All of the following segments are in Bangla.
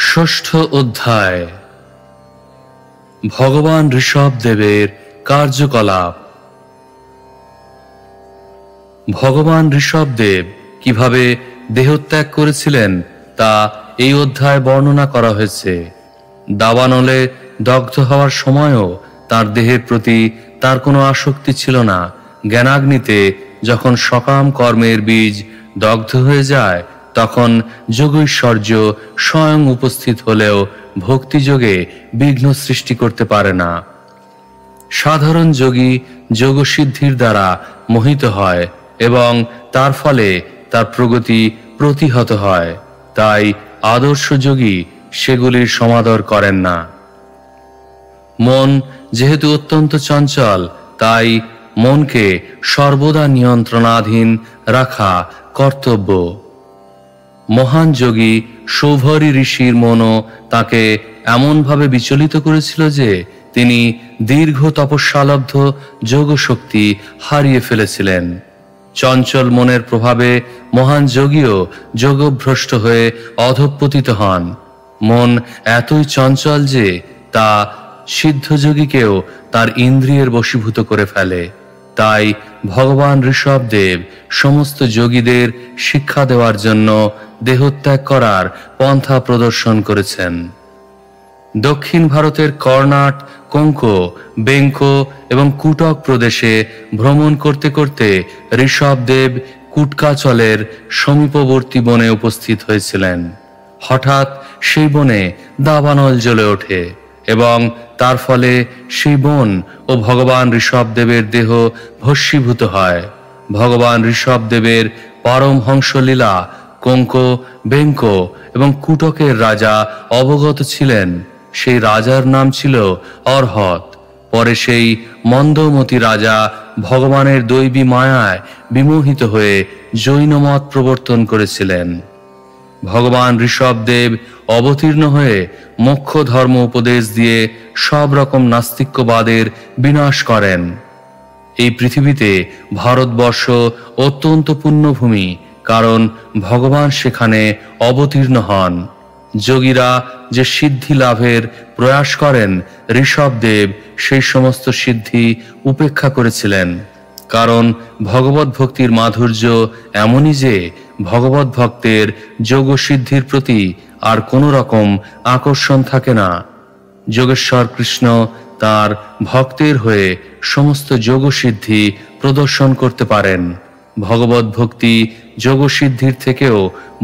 ষষ্ঠ অধ্যায় ভগবান ঋষভদেবের কার্যকলাপ। ভগবান ঋষভদেব কিভাবে দেহত্যাগ করেছিলেন তা এই অধ্যায়ে বর্ণনা করা হয়েছে। দাবানলে দগ্ধ হওয়ার সময়ও তার দেহের প্রতি তার কোনো আসক্তি ছিল না। জ্ঞানাগ্নিতে যখন সকাম কর্মের বীজ দগ্ধ হয়ে যায় তখন যোগৈশ্বর্য স্বয়ং উপস্থিত হলেও ভক্তিযোগে বিঘ্ন সৃষ্টি করতে পারে না। সাধারণ যোগী যোগসিদ্ধির দ্বারা মোহিত হয় এবং তার ফলে তার প্রগতি প্রতিহত হয়। তাই আদর্শ যোগী সেগুলির সমাদর করেন না। মন যেহেতু অত্যন্ত চঞ্চল, তাই মনকে সর্বদা নিয়ন্ত্রণাধীন রাখা কর্তব্য। মহান যোগী সৌভরী ঋষির মনও তাকে এমনভাবে বিচলিত করেছিল যে তিনি দীর্ঘ তপস্যালব্ধ যোগশক্তি হারিয়ে ফেলেছিলেন। চঞ্চল মনের প্রভাবে মহান যোগীও যোগভ্রষ্ট হয়ে অধঃপতিত হন। মন এতই চঞ্চল যে তা সিদ্ধযোগীকেও তার ইন্দ্রিয়ের বশীভূত করে ফেলে। তাই ভগবান ঋষভদেব সমস্ত যোগীদের শিক্ষা দেওয়ার জন্য দেহত্যাগ করার পন্থা প্রদর্শন করেছেন। দক্ষিণ ভারতের কর্ণাট, কঙ্ক, বেঙ্ক এবং কুটক প্রদেশে ভ্রমণ করতে করতে ঋষভদেব কুটকাচলের সমীপবর্তী বনে উপস্থিত হয়েছিলেন। হঠাৎ সেই বনে দাবানল জ্বলে ওঠে এবং তার ফলে সেই বন ও ভগবান ঋষভদেবের দেহ ভস্মীভূত হয়। ভগবান ঋষভদেবের পরমহংস লীলা কঙ্ক, বেঙ্ক এবং কুটকের রাজা অবগত ছিলেন। সেই রাজার নাম ছিল অর্হত। পরে সেই মন্দমতি রাজা ভগবানের দৈবী মায়ায় বিমোহিত হয়ে জৈনমত প্রবর্তন করেছিলেন। ভগবান ঋষভদেব অবতীর্ণ হয়ে মোক্ষ ধর্ম উপদেশ দিয়ে সব রকম নাস্তিক্যবাদের বিনাশ করেন। এই পৃথিবীতে ভারতবর্ষ অত্যন্ত পুণ্যভূমি, কারণ ভগবান সেখানে অবতীর্ণ হন। যোগীরা যে সিদ্ধি লাভের প্রয়াস করেন, ঋষভদেব সেই সমস্ত সিদ্ধি উপেক্ষা করেছিলেন। কারণ ভগবত ভক্তির মাধুর্য এমনই যে ভগবত ভক্তের যোগসিদ্ধির প্রতি আর কোনো রকম আকর্ষণ থাকে না। যোগেশ্বর কৃষ্ণ তার ভক্তের হয়ে সমস্ত যোগসিদ্ধি প্রদর্শন করতে পারেন। ভগবত ভক্তি যোগসিদ্ধির থেকেও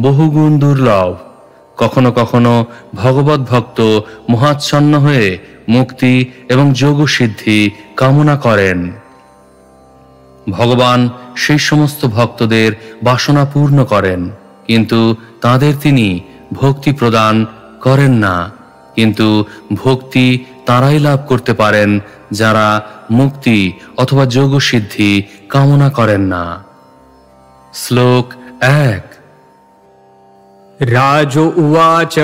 বহুগুণ দুর্লভ। কখনো কখনো ভগবত ভক্ত মহাচ্ছন্ন হয়ে মুক্তি এবং যোগসিদ্ধি কামনা করেন। ভগবান সেই সমস্ত ভক্তদের বাসনা পূর্ণ করেন, কিন্তু তাদের তিনি ভক্তি প্রদান করেন না। কিন্তু ভক্তি তারাই লাভ করতে পারেন যারা মুক্তি অথবা যোগসিদ্ধি কামনা করেন না। শ্লোক 1। রাজ উবাচ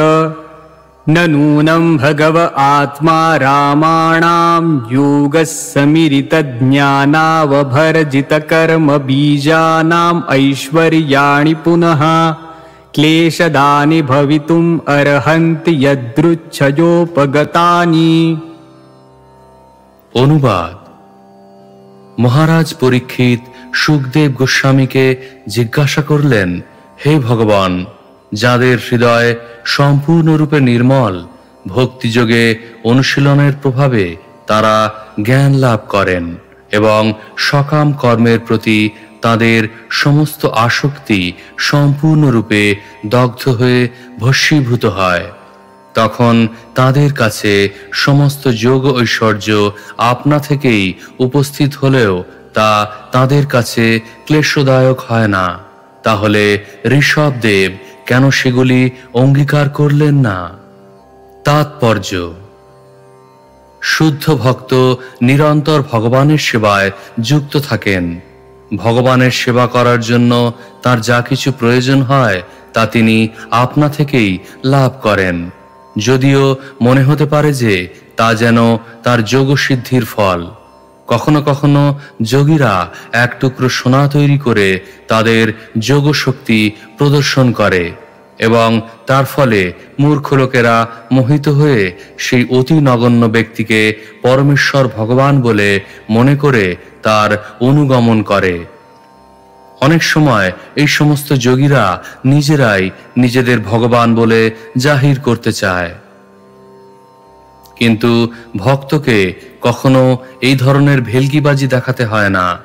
নূনম ভগব আত্মা রামাণাম যোগসমিরিত জ্ঞানাবভর্জিত কর্ম বীজানাম ঐশ্বর্যাণি পুনঃ ক্লেশদানি ভবিতুম অর্হন্তি যদৃচ্ছযোপগতানি। অনুবাদ। মহারাজ পরীক্ষিত সুখদেব গোস্বামীকে জিজ্ঞাসা করলেন, হে ভগবান, যাদের হৃদয় সম্পূর্ণরূপে নির্মল, ভক্তিযোগে অনুশীলনের প্রভাবে তারা জ্ঞান লাভ করেন এবং সকাম কর্মের প্রতি তাদের সমস্ত আসক্তি সম্পূর্ণরূপে দগ্ধ হয়ে ভস্মীভূত হয়, তখন তাদের কাছে সমস্ত যোগ ঐশ্বর্য আপনা থেকেই উপস্থিত হলেও তা তাদের কাছে ক্লেশদায়ক হয় না। তাহলে ঋষভদেব কেন সেগুলি অঙ্গীকার করলেন না? তাৎপর্য: শুদ্ধ ভক্ত নিরন্তর ভগবানের সেবায় যুক্ত থাকেন। ভগবানের সেবা করার জন্য তার যা কিছু প্রয়োজন হয় তা তিনি আপনা থেকেই লাভ করেন, যদিও মনে হতে পারে যে তা যেন তার যোগসিদ্ধির ফল। কখনো কখনো যোগীরা এক টুকরো সোনা তৈরি করে তাদের যোগশক্তি প্রদর্শন করে এবং তার ফলে মূর্খ লোকেরা মোহিত হয়ে সেই অতি নগণ্য ব্যক্তিকে পরমেশ্বর ভগবান বলে মনে করে তার অনুগমন করে। অনেক সময় এই সমস্ত যোগীরা নিজেরাই নিজেদের ভগবান বলে জাহির করতে চায়, কিন্তু ভক্তকে কখনো এই ধরনের ভেলকিবাজি দেখাতে হয় না।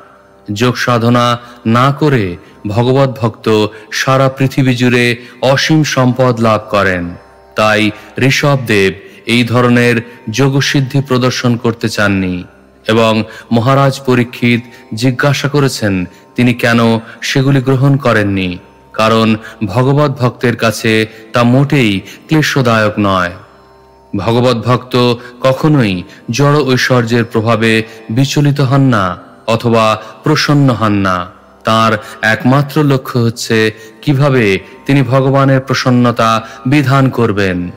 যোগ সাধনা না করে ভগবত ভক্ত সারা পৃথিবী জুড়ে অসীম সম্পদ লাভ করেন। তাই ঋষভদেব এই ধরনের যোগসিদ্ধি প্রদর্শন করতে চাননি এবং মহারাজ পরীক্ষিত জিজ্ঞাসা করেছেন তিনি কেন সেগুলি গ্রহণ করেননি, কারণ ভগবত ভক্তের কাছে তা মোটেই ক্লেশদায়ক নয়। ভগবত ভক্ত কখনোই জড় ঐশ্বর্যের প্রভাবে বিচলিত হন না অথবা প্রসন্ন হন না। তার একমাত্র লক্ষ্য হচ্ছে কিভাবে তিনি ভগবানের প্রসন্নতা বিধান করবেন।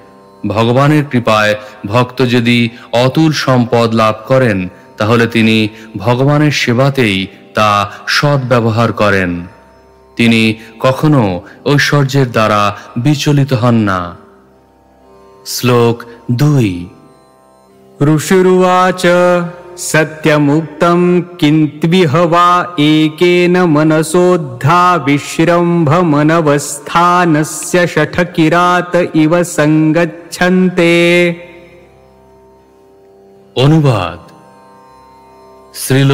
ভগবানের কৃপায় ভক্ত যদি অতুল সম্পদ লাভ করেন তাহলে তিনি ভগবানের সেবাতেই তা সদ্ব্যবহার করেন। তিনি কখনো ঐশ্বর্যের দ্বারা বিচলিত হন না। শ্লোক 2। ऋषिरुवाच सत्यमुक्तं किन्त्विह वा एकेन मनसोद्धा विश्रम्भमनवस्थानस्य शठकिरात इव सङ्गच्छन्ते। অনুবাদ। শ্রীল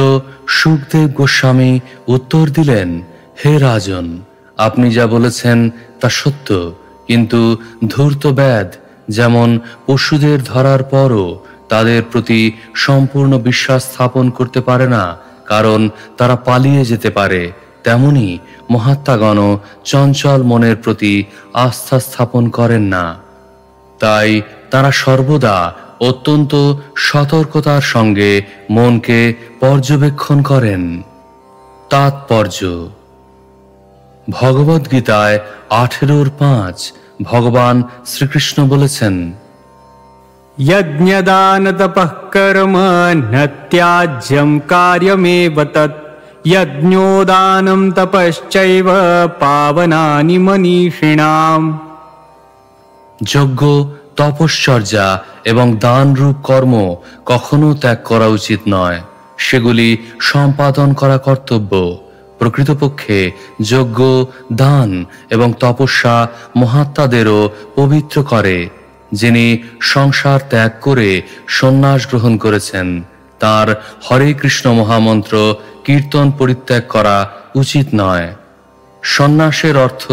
সুখদেব গোস্বামী উত্তর দিলেন, হে রাজন, আপনি যা বলেছেন তা সত্য, কিন্তু ধূর্ত ব্যাধ যেমন পশুদের ধরার পরও তাদের প্রতি সম্পূর্ণ বিশ্বাস স্থাপন করতে পারে না, কারণ তারা পালিয়ে যেতে পারে, তেমনি মহাত্মাগণ চঞ্চল মনের প্রতি আস্থা স্থাপন করেন না। তাই তারা সর্বদা অত্যন্ত সতর্কতার সঙ্গে মনকে পর্যবেক্ষণ করেন। তাৎপর্য: ভগবদ্গীতায় 18:5 ভগবান শ্রীকৃষ্ণ বলেছেন, यज्ञदान तपः कर्म न त्याज्यं कार्यमेव तत् यज्ञोदानं तपश्चैव पावनानि मनीषिणाम्। যজ্ঞ, তপশ্চর্যা এবং দান রূপ কর্ম কখনো ত্যাগ করা উচিত নয়, সেগুলি সম্পাদন করা কর্তব্য। প্রকৃতপক্ষে যজ্ঞ, দান এবং তপস্যা মহাত্মাদেরও পবিত্র করে। যিনি সংসার ত্যাগ করে সন্ন্যাস গ্রহণ করেছেন তার হরে কৃষ্ণ মহামন্ত্র কীর্তন পরিত্যাগ করা উচিত নয়। সন্ন্যাসের অর্থ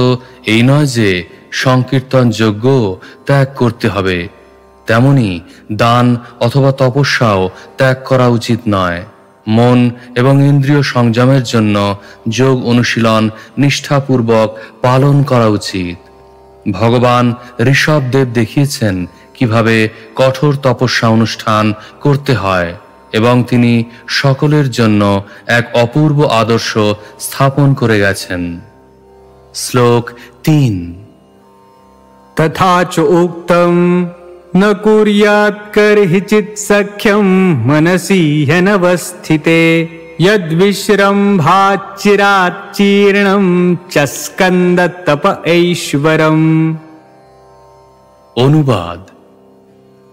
এই নয় যে সংকীর্তন যজ্ঞ ত্যাগ করতে হবে, তেমনি দান অথবা তপস্যাও ত্যাগ করা উচিত নয়। মন এবং ইন্দ্রিয় সংযমের জন্য যোগ অনুশীলন নিষ্ঠাপূর্বক পালন করা উচিত। ভগবান ঋষভদেব দেখিয়েছেন কিভাবে কঠোর তপস্যা অনুষ্ঠান করতে হয় এবং তিনি সকলের জন্য এক অপূর্ব আদর্শ স্থাপন করে গেছেন। শ্লোক 3। तथा च उक्तं न कुर्यात् कर्हिचित् सख्यं मनसि ह्यनवस्थिते यद्विश्रम्भाच्चिराच्चीर्णं च स्कन्दतप ऐश्वरम्। অনুবাদ।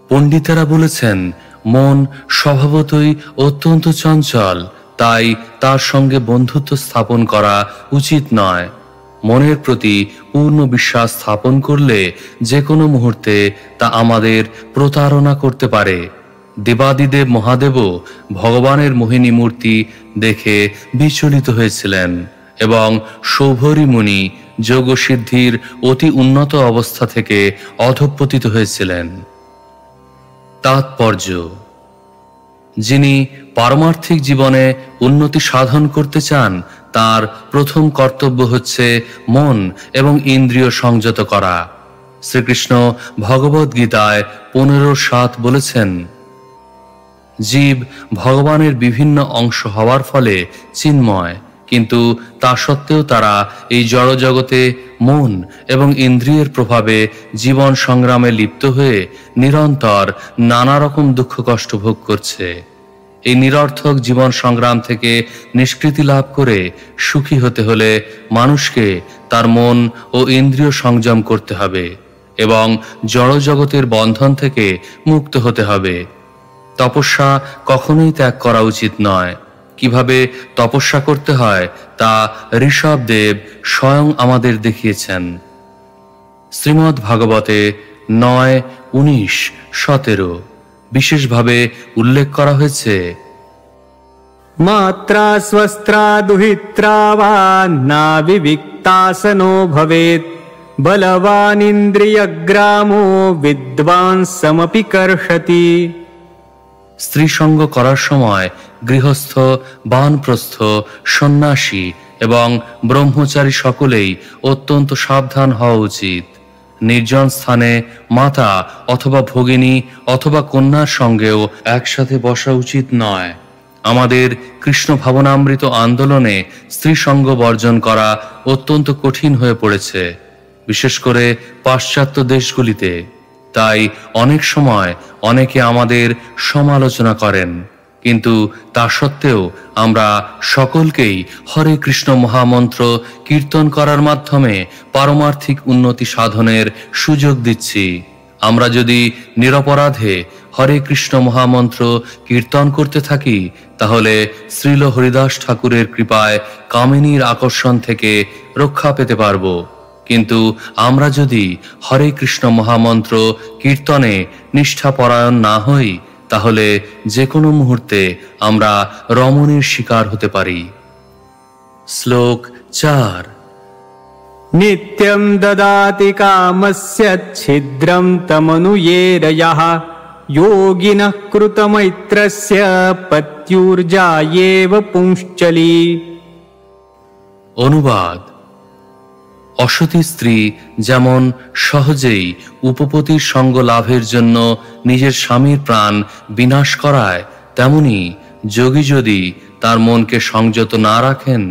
পণ্ডিতেরা বলেছেন মন স্বভাবতই অত্যন্ত চঞ্চল, তাই তার সঙ্গে বন্ধুত্ব স্থাপন করা উচিত নয়। মনের প্রতি পূর্ণ বিশ্বাস স্থাপন করলে যে কোনো মুহূর্তে তা আমাদের প্রতারণা করতে পারে। দেবাদিদেব মহাদেবও ভগবানের মোহিনী মূর্তি দেখে বিচলিত হয়েছিলেন এবং সৌভরী মুনি যোগসিদ্ধির অতি উন্নত অবস্থা থেকে অধঃপতিত হয়েছিলেন। তাৎপর্য: যিনি পারমার্থিক জীবনে উন্নতি সাধন করতে চান তার প্রথম কর্তব্য হচ্ছে মন এবং ইন্দ্রিয় সংযত করা। শ্রীকৃষ্ণ ভগবদ গীতায় 15:7 বলেছেন, জীব ভগবানের বিভিন্ন অংশ হওয়ার ফলে চিন্ময়, কিন্তু তা সত্ত্বেও তারা এই জড় জগতে মন এবং ইন্দ্রিয়ের প্রভাবে জীবন সংগ্রামে লিপ্ত হয়ে নিরন্তর নানা রকম দুঃখ কষ্ট ভোগ করছে। এই নিরর্থক জীবন সংগ্রাম থেকে নিষ্কৃতি লাভ করে সুখী হতে হলে মানুষকে তার মন ও ইন্দ্রিয় সংযম করতে হবে এবং জড়জগতের বন্ধন থেকে মুক্ত হতে হবে। তপস্যা কখনোই ত্যাগ করা উচিত নয়। কিভাবে তপস্যা করতে হয় তা ঋষভদেব স্বয়ং আমাদের দেখিয়েছেন। শ্রীমদ্ ভাগবতে 9, 19, 17 বিশেষভাবে উল্লেখ করা হয়েছে, মাত্রা স্বস্ত্রা দুহিত্রা বা না বিবিক্তাসনো ভবেৎ বলবান ইন্দ্রিয়গ্রামো বিদ্বান সমপি কর্ষতি। স্ত্রী সঙ্গ করার সময় গৃহস্থ, বানপ্রস্থ, সন্ন্যাসী এবং ব্রহ্মচারী সকলেই অত্যন্ত সাবধান হওয়া উচিত। নির্জন স্থানে মাতা অথবা ভগিনী অথবা কন্যার সঙ্গেও একসাথে বসা উচিত নয়। আমাদের কৃষ্ণ ভাবনামৃত আন্দোলনে স্ত্রী সঙ্গ বর্জন করা অত্যন্ত কঠিন হয়ে পড়েছে, বিশেষ করে পাশ্চাত্য দেশগুলিতে। তাই অনেক সময় অনেকে আমাদের সমালোচনা করেন, কিন্তু তা সত্ত্বেও আমরা সকলকেই হরে কৃষ্ণ মহামন্ত্র কীর্তন করার মাধ্যমে পারমার্থিক উন্নতি সাধনের সুযোগ দিচ্ছি। আমরা যদি নিরপরাধে হরে কৃষ্ণ মহামন্ত্র কীর্তন করতে থাকি, তাহলে শ্রীল হরিদাস ঠাকুরের কৃপায় কামিনীর আকর্ষণ থেকে রক্ষা পেতে পারব। কিন্তু আমরা যদি হরে কৃষ্ণ মহামন্ত্র কীর্তনে নিষ্ঠাপরায়ণ না হই, তাহলে যে কোনো মুহূর্তে আমরা রমণীর শিকার হতে পারি। শ্লোক 4। নিত্যং দদাতি কামস্য ছিদ্রং তমনুযেদ যঃ যোগিনঃ কৃতমৈত্রস্য পত্युर्जायेव পুংশ্চলি। অনুবাদ: অসতী স্ত্রী যেমন সহজেই উপপতির সঙ্গ লাভের জন্য নিজের স্বামীর প্রাণ বিনাশ করায়, তেমনি যোগী যদি তার মনকে সংযত না রাখেন,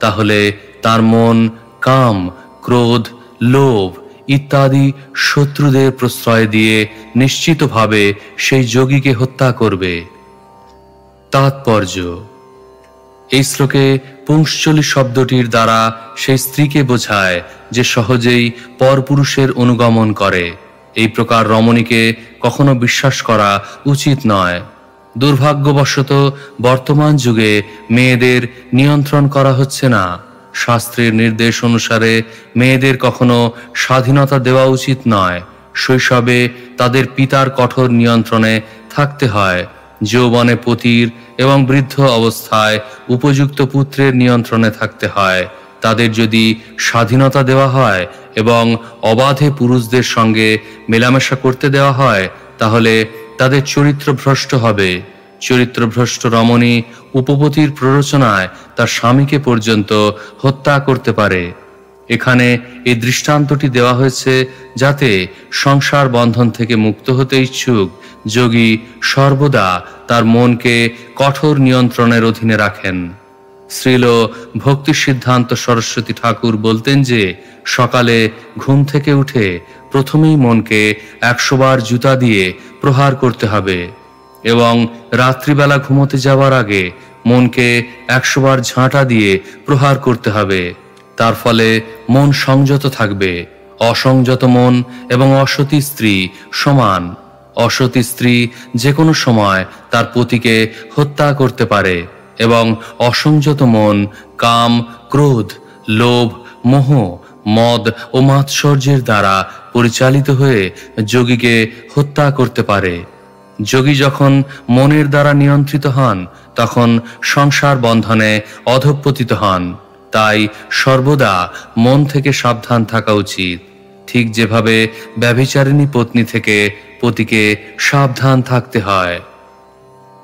তাহলে তার মন কাম, ক্রোধ, লোভ ইত্যাদি শত্রুদের প্রশ্রয় দিয়ে নিশ্চিতভাবে সেই যোগীকে হত্যা করবে। তাৎপর্য: এই শ্লোকে পুংশ্চলি শব্দটির দ্বারা সেই স্ত্রীকে বোঝায় যে সহজেই পরপুরুষের অনুগমন করে। এই প্রকার রমণীকে কখনো বিশ্বাস করা উচিত নয়। দুর্ভাগ্যবশত বর্তমান যুগে মেয়েদের নিয়ন্ত্রণ করা হচ্ছে না। শাস্ত্রের নির্দেশ অনুসারে মেয়েদের কখনো স্বাধীনতা দেওয়া উচিত নয়। শৈশবে তাদের পিতার কঠোর নিয়ন্ত্রণে থাকতে হয়। যৌবনে পতির এবং বৃদ্ধ অবস্থায় উপযুক্ত পুত্রের নিয়ন্ত্রণে থাকতে হয়। তাদের যদি স্বাধীনতা দেওয়া হয় এবং অবাধে পুরুষদের সঙ্গে মেলামেশা করতে দেওয়া হয়, তাহলে তাদের চরিত্র ভ্রষ্ট হবে। চরিত্রভ্রষ্ট রমণী উপপতির প্ররোচনায় তার স্বামীকে পর্যন্ত হত্যা করতে পারে। এখানে এই দৃষ্টান্তটি দেওয়া হয়েছে যাতে সংসার বন্ধন থেকে মুক্ত হতে ইচ্ছুক যোগী সর্বদা তার মনকে কঠোর নিয়ন্ত্রণের অধীনে রাখেন। শ্রীল ভক্তি সিদ্ধান্ত সরস্বতী ঠাকুর বলতেন যে সকালে ঘুম থেকে উঠে প্রথমেই মনকে 100 বার জুতা দিয়ে প্রহার করতে হবে এবং রাত্রিবেলা ঘুমোতে যাওয়ার আগে মনকে 100 বার ঝাঁটা দিয়ে প্রহার করতে হবে। তার ফলে মন সংযত থাকবে। অসংযত মন এবং অসতী স্ত্রী সমান। অসতী স্ত্রী যে কোনো সময় তার পতিকে হত্যা করতে পারে এবং অসংযত মন কাম, ক্রোধ, লোভ, মোহ, মদ ও মাৎসর্যের দ্বারা পরিচালিত হয়ে যোগীকে হত্যা করতে পারে। যোগী যখন মনের দ্বারা নিয়ন্ত্রিত হন, তখন সংসার বন্ধনে অধঃপতিত হন। তাই সর্বদা মন থেকে সাবধান থাকা উচিত, ঠিক যেভাবে ব্যভিচারিণী পত্নী থেকে পতিকে সাবধান থাকতে হয়।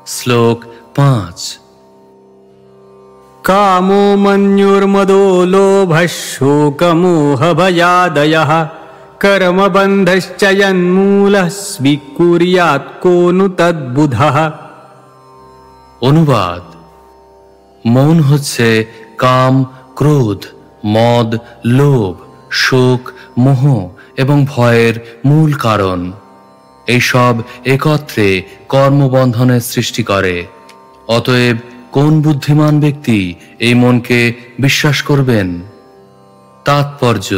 শ্লোক 5। কামো মন্যুর্মদো লোভঃ শোকমোহ ভয়াদয়ঃ কর্মবন্ধশ্চ যন্মূলঃ স্বীকুর্যাৎ কো নু তদ্বুধঃ। অনুবাদ: মন হচ্ছে কাম, ক্রোধ, মদ, লোভ, শোক, মোহ এবং ভয়ের মূল কারণ। এইসব একত্রে কর্মবন্ধনের সৃষ্টি করে। অতএব কোন বুদ্ধিমান ব্যক্তি এই মনকে বিশ্বাস করবেন? তাৎপর্য: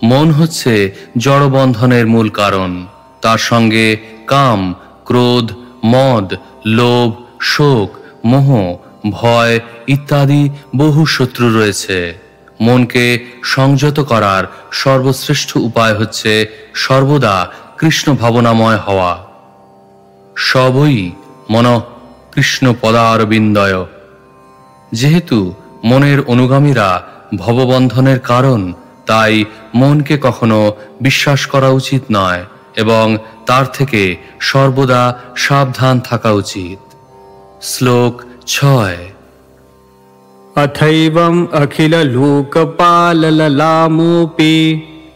মন হচ্ছে জড়বন্ধনের মূল কারণ। তার সঙ্গে কাম, ক্রোধ, মদ, লোভ, শোক, মোহ, ভয় ইত্যাদি বহু শত্রু রয়েছে। মনকে সংযত করার সর্বশ্রেষ্ঠ উপায় হচ্ছে সর্বদা কৃষ্ণ ভাবনাময় হওয়া। সবই মনঃ কৃষ্ণ পদারবিন্দয়। যেহেতু মনের অনুগামীরা ভববন্ধনের কারণ, তাই মনকে কখনো বিশ্বাস করা উচিত নয় এবং তার থেকে সর্বদা সাবধান থাকা উচিত। শ্লোক 6। अथैवम् अखिललोकपालललामोऽपि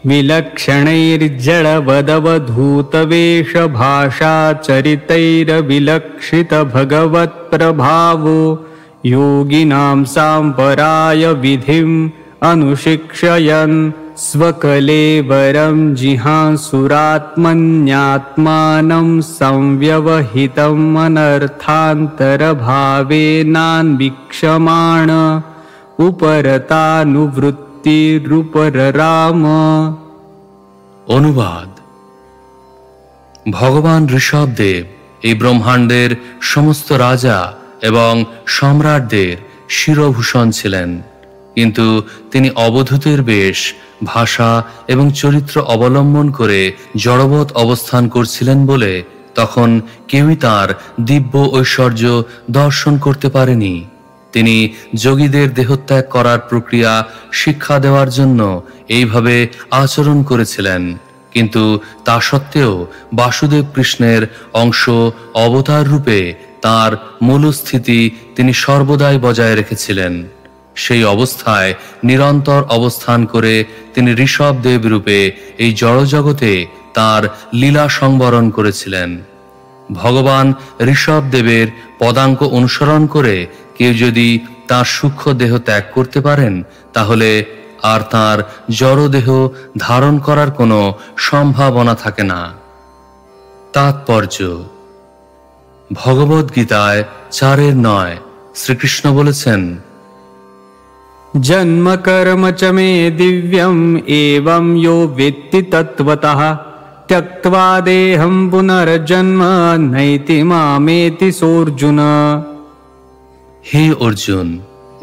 विलक्षणैर्जडवदवधूतवेषभाषाचरितैरविलक्षितभगवत्प्रभावो योगिनां साम्पराय विधिम् अनुशिक्षयन् स्वकलेवरं जिहांसुरात्मन्यात्मानं संव्यवहितम् अनर्थान्तरभावेनान्वीक्षमाण उपरतानुवृत्तिरुपरराम। অনুবাদ: ভগবান ঋষভদেব এই ব্রহ্মাণ্ডের সমস্ত রাজা এবং সম্রাটদের শিরভূষণ ছিলেন, কিন্তু তিনি অবধূতের বেশ, ভাষা এবং চরিত্র অবলম্বন করে জড়বৎ অবস্থান করছিলেন বলে তখন কেউই তার দিব্য ঐশ্বর্য দর্শন করতে পারেনি। তিনি যোগীদের দেহত্যাগ করার প্রক্রিয়া শিক্ষা দেওয়ার জন্য এইভাবে আচরণ করেছিলেন, কিন্তু তা সত্ত্বেও বাসুদেব কৃষ্ণের অংশ অবতার রূপে তার মূলস্থিতি তিনি সর্বদাই বজায় রেখেছিলেন। সেই অবস্থায় নিরন্তর অবস্থান করে তিনি ঋষভদেব রূপে এই জড়জগতে তার লীলা সংবরণ করেছিলেন। ভগবান ঋষভদেবের পদাঙ্ক অনুসরণ করে কেউ যদি তার সূক্ষ্ম দেহ ত্যাগ করতে পারেন, তাহলে আর তার জড়দেহ ধারণ করার কোনো সম্ভাবনা থাকে না। তাৎপর্য: ভগবদ্গীতায় 4:9 শ্রীকৃষ্ণ বলেছেন, जन्म कर्म च मे दिव्यम् एवं यो वेत्ति तत्त्वतः त्यक्त्वा देहं पुनर्जन्म नैति मामेति सोऽर्जुन। হে অর্জুন,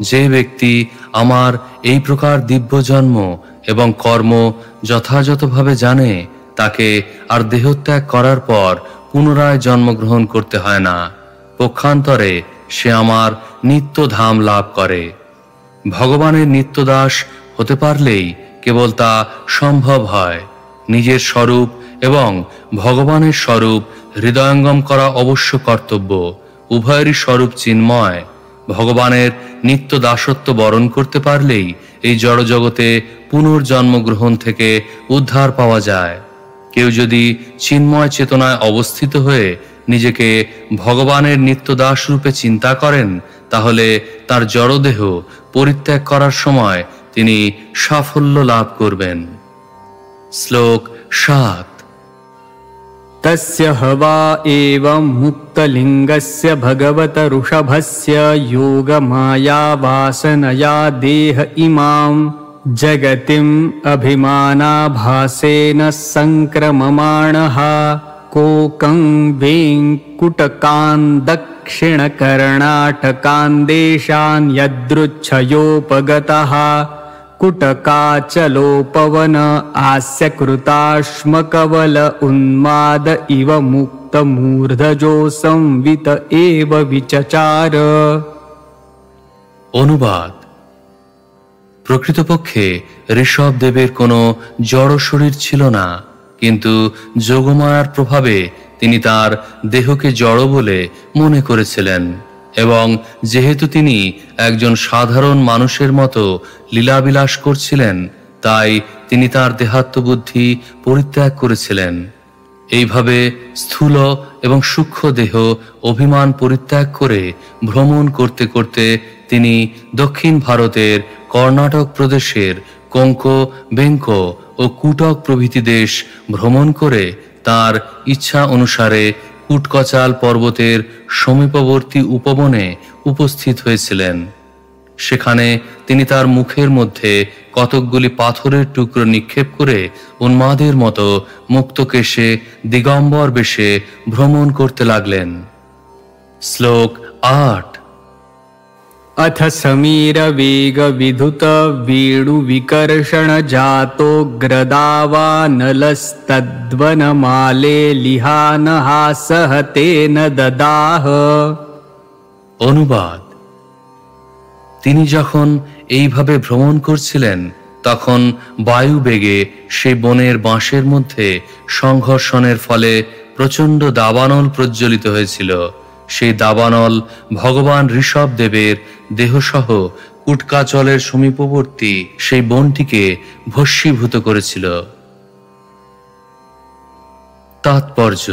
যে ব্যক্তি আমার এই প্রকার দিব্য জন্ম এবং কর্ম যথাযথভাবে জানে, তাকে আর দেহত্যাগ করার পর পুনরায় জন্মগ্রহণ করতে হয় না। পক্ষান্তরে সে আমার নিত্য ধাম লাভ করে। ভগবানের নিত্যদাস হতে পারলেই কেবল তা সম্ভব হয়। নিজের স্বরূপ এবং ভগবানের স্বরূপ হৃদয়ঙ্গম করা অবশ্য কর্তব্য। উভয়েরই স্বরূপ চিন্ময়। ভগবানের নিত্য দাসত্ব বরণ করতে পারলেই এই জড়জগতে পুনর্জন্মগ্রহণ থেকে উদ্ধার পাওয়া যায়। কেউ যদি চিন্ময় চেতনায় অবস্থিত হয়ে নিজেকে ভগবানের নিত্য দাস রূপে চিন্তা করেন, তাহলে তার জড়দেহ পরিত্যাগ করার সময় তিনি সাফল্য লাভ করবেন। শ্লোক 7। तस्य हवा एवं मुक्तलिङ्गस्य भगवत ऋषभस्य योगमाया वासनया देह इमां जगतिम् अभिमानाभासेन संक्रममाणः कोकं वेङ्कुटकान् दक्षिणकर्णाटकान् देशान् यदृच्छयोपगतः कुटकाचलोपवन आस्यकृताश्मकवल उन्माद इव मुक्तमूर्धजो संवित एव विचचार। অনুবাদ: প্রকৃতপক্ষে ঋষভদেবের কোনো জড় শরীর ছিল না, কিন্তু যোগমায়ার প্রভাবে তিনি তার দেহকে জড় বলে মনে করেছিলেন এবং যেহেতু তিনি একজন সাধারণ মানুষের মতো লীলাবিলাস করছিলেন, তাই তিনি তার দেহাত্মবুদ্ধি পরিত্যাগ করেছিলেন। এইভাবে স্থূল এবং সূক্ষ্ম দেহ অভিমান পরিত্যাগ করে ভ্রমণ করতে করতে তিনি দক্ষিণ ভারতের কর্ণাটক প্রদেশের কোঙ্ক, বেঙ্ক ও কুটক প্রভৃতি দেশ ভ্রমণ করে তার ইচ্ছা অনুসারে কুটকচাল পর্বতের সমীপবর্তী উপবনে উপস্থিত হয়েছিলেন। সেখানে তিনি তার মুখের মধ্যে কতকগুলি পাথরের টুকরো নিক্ষেপ করে উন্মাদের মতো মুক্ত কেশে দিগম্বর বেশে ভ্রমণ করতে লাগলেন। শ্লোক 8। अथ समीर वेग विधुत वेणु विकर्षण जातो ग्रदावानलस्तद्वनमाले लिहान हासहतेन ददाह। অনুবাদ: তিনি যখন এইভাবে ভ্রমণ করছিলেন তখন বায়ু বেগে সেই বনের বাঁশের মধ্যে সংঘর্ষণের ফলে প্রচণ্ড দাবানল প্রজ্বলিত হয়েছিল। সেই দাবানল ভগবান ঋষভদেবের দেহসহ কুটকাচলের সমীপবর্তী সেই বনটিকে ভস্মীভূত করেছিল। তাৎপর্য: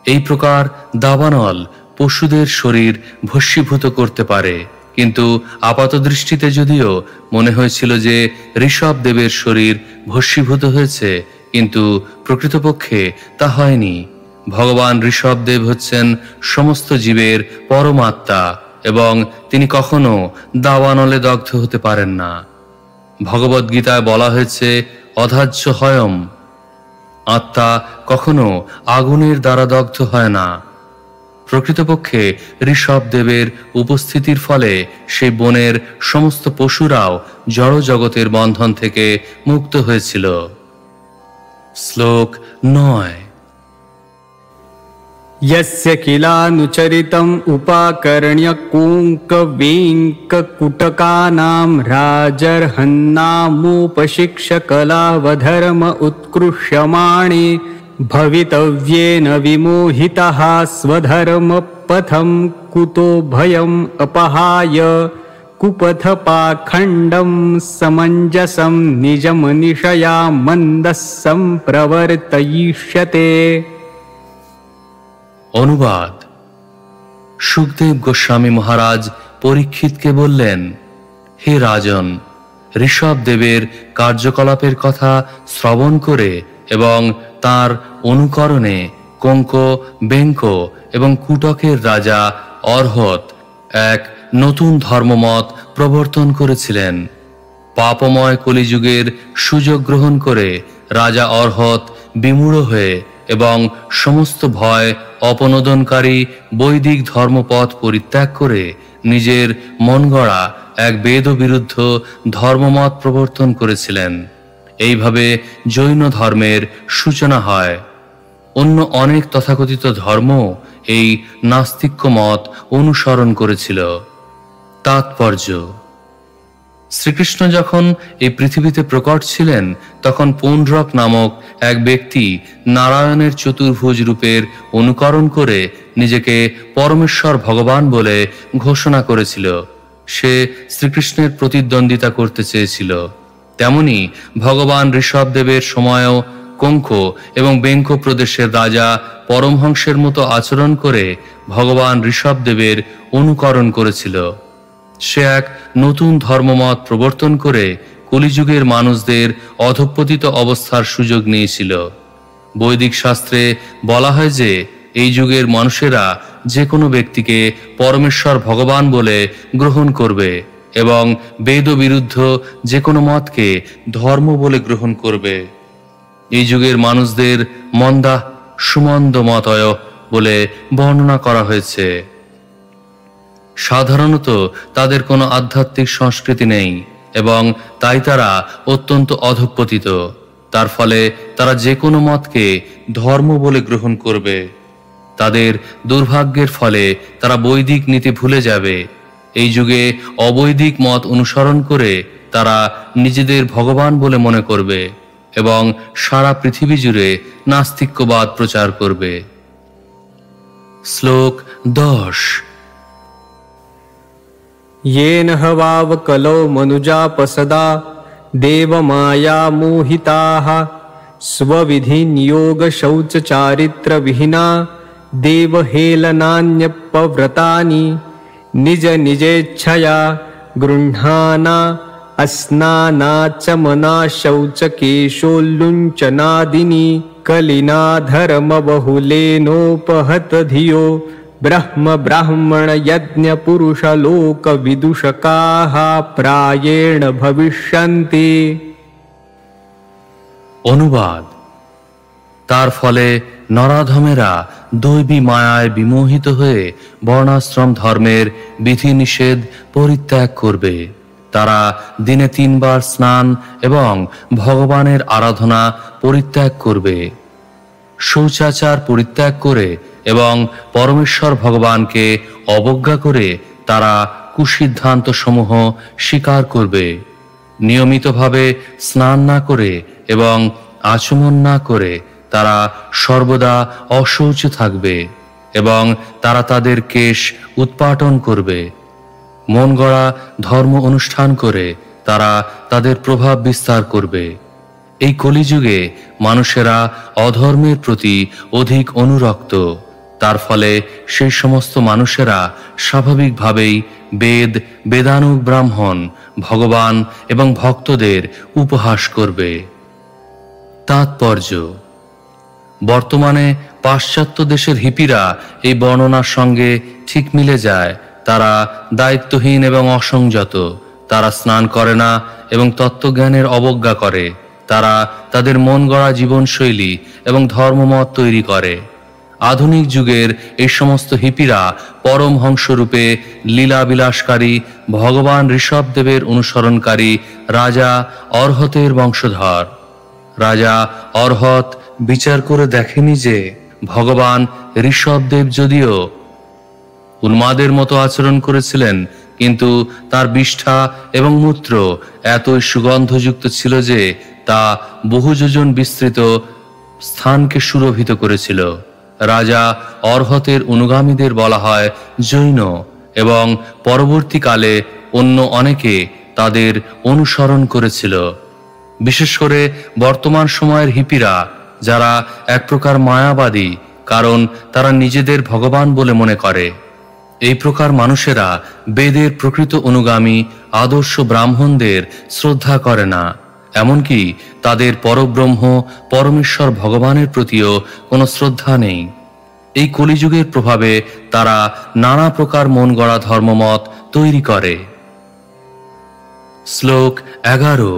এই প্রকার দাবানল পশুদের শরীর ভস্মীভূত করতে পারে, কিন্তু আপাতদৃষ্টিতে যদিও মনে হয়েছিল যে ঋষভদেবের শরীর ভস্মীভূত হয়েছে, কিন্তু প্রকৃতপক্ষে তা হয়নি। ভগবান ঋষভদেব হচ্ছেন সমস্ত জীবের পরমাত্মা এবং তিনি কখনো দাবানলে দগ্ধ হতে পারেন না। ভগবদ্গীতায় বলা হয়েছে অধাহ্য হয়ম, আত্মা কখনো আগুনের দ্বারা দগ্ধ হয় না। প্রকৃতপক্ষে ঋষভদেবের উপস্থিতির ফলে সেই বনের সমস্ত পশুরাও জড় জগতের বন্ধন থেকে মুক্ত হয়েছিল। শ্লোক 9। यस्य किलानुचरितम् उपाकर्ण्य कुङ्कवेङ्ककुटकानां राजर्हन्नामुपशिक्ष्य उत्कृष्यमाणे भवितव्येन विमोहितः स्वधर्मपथं कुतो भयम् अपहाय कुपथपाखण्डं समञ्जसं निजमनिषया मन्दः सम्प्रवर्तयिष्यते। অনুবাদ: সুখদেব গোস্বামী মহারাজ পরীক্ষিতকে বললেন, হে রাজন, ঋষভদেবের কার্যকলাপের কথা শ্রবণ করে এবং তার অনুকরণে কঙ্ক, বেঙ্ক এবং কুটকের রাজা অর্হত এক নতুন ধর্মমত প্রবর্তন করেছিলেন। পাপময় কলিযুগের সুযোগ গ্রহণ করে রাজা অর্হত বিমূঢ় হয়ে এবং সমস্ত ভয় অপনোদনকারী বৈদিক ধর্মপথ পরিত্যাগ করে নিজের মন গড়া এক বেদবিরুদ্ধ ধর্মমত প্রবর্তন করেছিলেন। এইভাবে জৈন ধর্মের সূচনা হয়। অন্য অনেক তথাকথিত ধর্ম এই নাস্তিক্য মত অনুসরণ করেছিল। তাৎপর্য: শ্রীকৃষ্ণ যখন এই পৃথিবীতে প্রকট ছিলেন তখন পৌণ্ড্রক নামক এক ব্যক্তি নারায়ণের চতুর্ভুজ রূপের অনুকরণ করে নিজেকে পরমেশ্বর ভগবান বলে ঘোষণা করেছিল। সে শ্রীকৃষ্ণের প্রতিদ্বন্দ্বিতা করতে চেয়েছিল। তেমনি ভগবান ঋষভদেবের সময়ও কঙ্ক এবং বেঙ্ক প্রদেশের রাজা পরমহংসের মতো আচরণ করে ভগবান ঋষভদেবের অনুকরণ করেছিল। সে এক নতুন ধর্মমত প্রবর্তন করে কলিযুগের মানুষদের অধঃপতিত অবস্থার সুযোগ নিয়েছিল। বৈদিক শাস্ত্রে বলা হয় যে এই যুগের মানুষেরা যে কোনো ব্যক্তিকে পরমেশ্বর ভগবান বলে গ্রহণ করবে এবং বেদ বিরুদ্ধ যে কোনো মতকে ধর্ম বলে গ্রহণ করবে। এই যুগের মানুষদের মন্দা সুমন্দ মতয় বলে বর্ণনা করা হয়েছে। সাধারণত তাদের কোনো আধ্যাত্মিক সংস্কৃতি নেই এবং তাই তারা অত্যন্ত অধঃপতিত। তার ফলে তারা যে কোনো মতকে ধর্ম বলে গ্রহণ করবে। তাদের দুর্ভাগ্যের ফলে তারা বৈদিক নীতি ভুলে যাবে। এই যুগে অবৈদিক মত অনুসরণ করে তারা নিজেদের ভগবান বলে মনে করবে এবং সারা পৃথিবী জুড়ে নাস্তিক্যবাদ প্রচার করবে। শ্লোক 10। येन हवावकलो मनुजापसदा देवमाया मोहिताः स्वविधिनियोगशौचचारित्रविहीना देवहेलनान्यपव्रतानि निज निजेच्छया गृह्णाना अस्नानाचमना शौचकेशोल्लुञ्चनादिनी कलिना धर्मबहुलेनोपहत धियो ब्रह्म ब्राह्मण यज्ञ पुरुष लोक विदूषकाः प्रायेण भविष्यन्ति। অনুবাদ: তার ফলে নরাধমেরা দৈবী মায়ায় বিমোহিত হয়ে বর্ণাশ্রম ধর্মের বিধিনিষেধ পরিত্যাগ করবে। তারা দিনে 3 বার স্নান এবং ভগবানের আরাধনা পরিত্যাগ করবে। শৌচাচার পরিত্যাগ করে এবং পরমেশ্বর ভগবানকে অবজ্ঞা করে তারা কুসিদ্ধান্ত সমূহ স্বীকার করবে। নিয়মিতভাবে স্নান না করে এবং আচমন না করে তারা সর্বদা অশৌচ থাকবে এবং তারা তাদের কেশ উৎপাটন করবে। মন গড়া ধর্ম অনুষ্ঠান করে তারা তাদের প্রভাব বিস্তার করবে। এই কলিযুগে মানুষেরা অধর্মের প্রতি অধিক অনুরক্ত। তার ফলে সেই সমস্ত মানুষেরা স্বাভাবিকভাবেই বেদ, বেদানুগ ব্রাহ্মণ, ভগবান এবং ভক্তদের উপহাস করবে। তাৎপর্য: বর্তমানে পাশ্চাত্য দেশের হিপিরা এই বর্ণনার সঙ্গে ঠিক মিলে যায়। তারা দায়িত্বহীন এবং অসংযত। তারা স্নান করে না এবং তত্ত্বজ্ঞানের অবজ্ঞা করে। তারা তাদের মন গড়া জীবনশৈলী এবং ধর্মমত তৈরি করে। আধুনিক যুগের এই সমস্ত হিপিরা পরমহংসরূপে লীলাবিলাসকারী ভগবান ঋষভদেবের অনুসরণকারী রাজা অর্হতের বংশধর। রাজা অর্হত বিচার করে দেখেনি যে ভগবান ঋষভদেব যদিও উন্মাদের মতো আচরণ করেছিলেন, কিন্তু তার বিষ্ঠা এবং মূত্র এতই সুগন্ধযুক্ত ছিল যে তা বহু যোজন বিস্তৃত স্থানকে সুরভিত করেছিল। রাজা অর্হতের অনুগামীদের বলা হয় জৈন এবং পরবর্তীকালে অন্য অনেকে তাদের অনুসরণ করেছিল। বিশেষ করে বর্তমান সময়ের হিপিরা, যারা এক প্রকার মায়াবাদী, কারণ তারা নিজেদের ভগবান বলে মনে করে। এই প্রকার মানুষেরা বেদের প্রকৃত অনুগামী আদর্শ ব্রাহ্মণদের শ্রদ্ধা করে না, এমনকি তাদের পরব্রহ্ম পরমেশ্বর ভগবানের প্রতিও কোনো শ্রদ্ধা নেই। এই কলিযুগের প্রভাবে তারা নানা প্রকার মন গড়া ধর্মমত তৈরি করে। শ্লোক 11।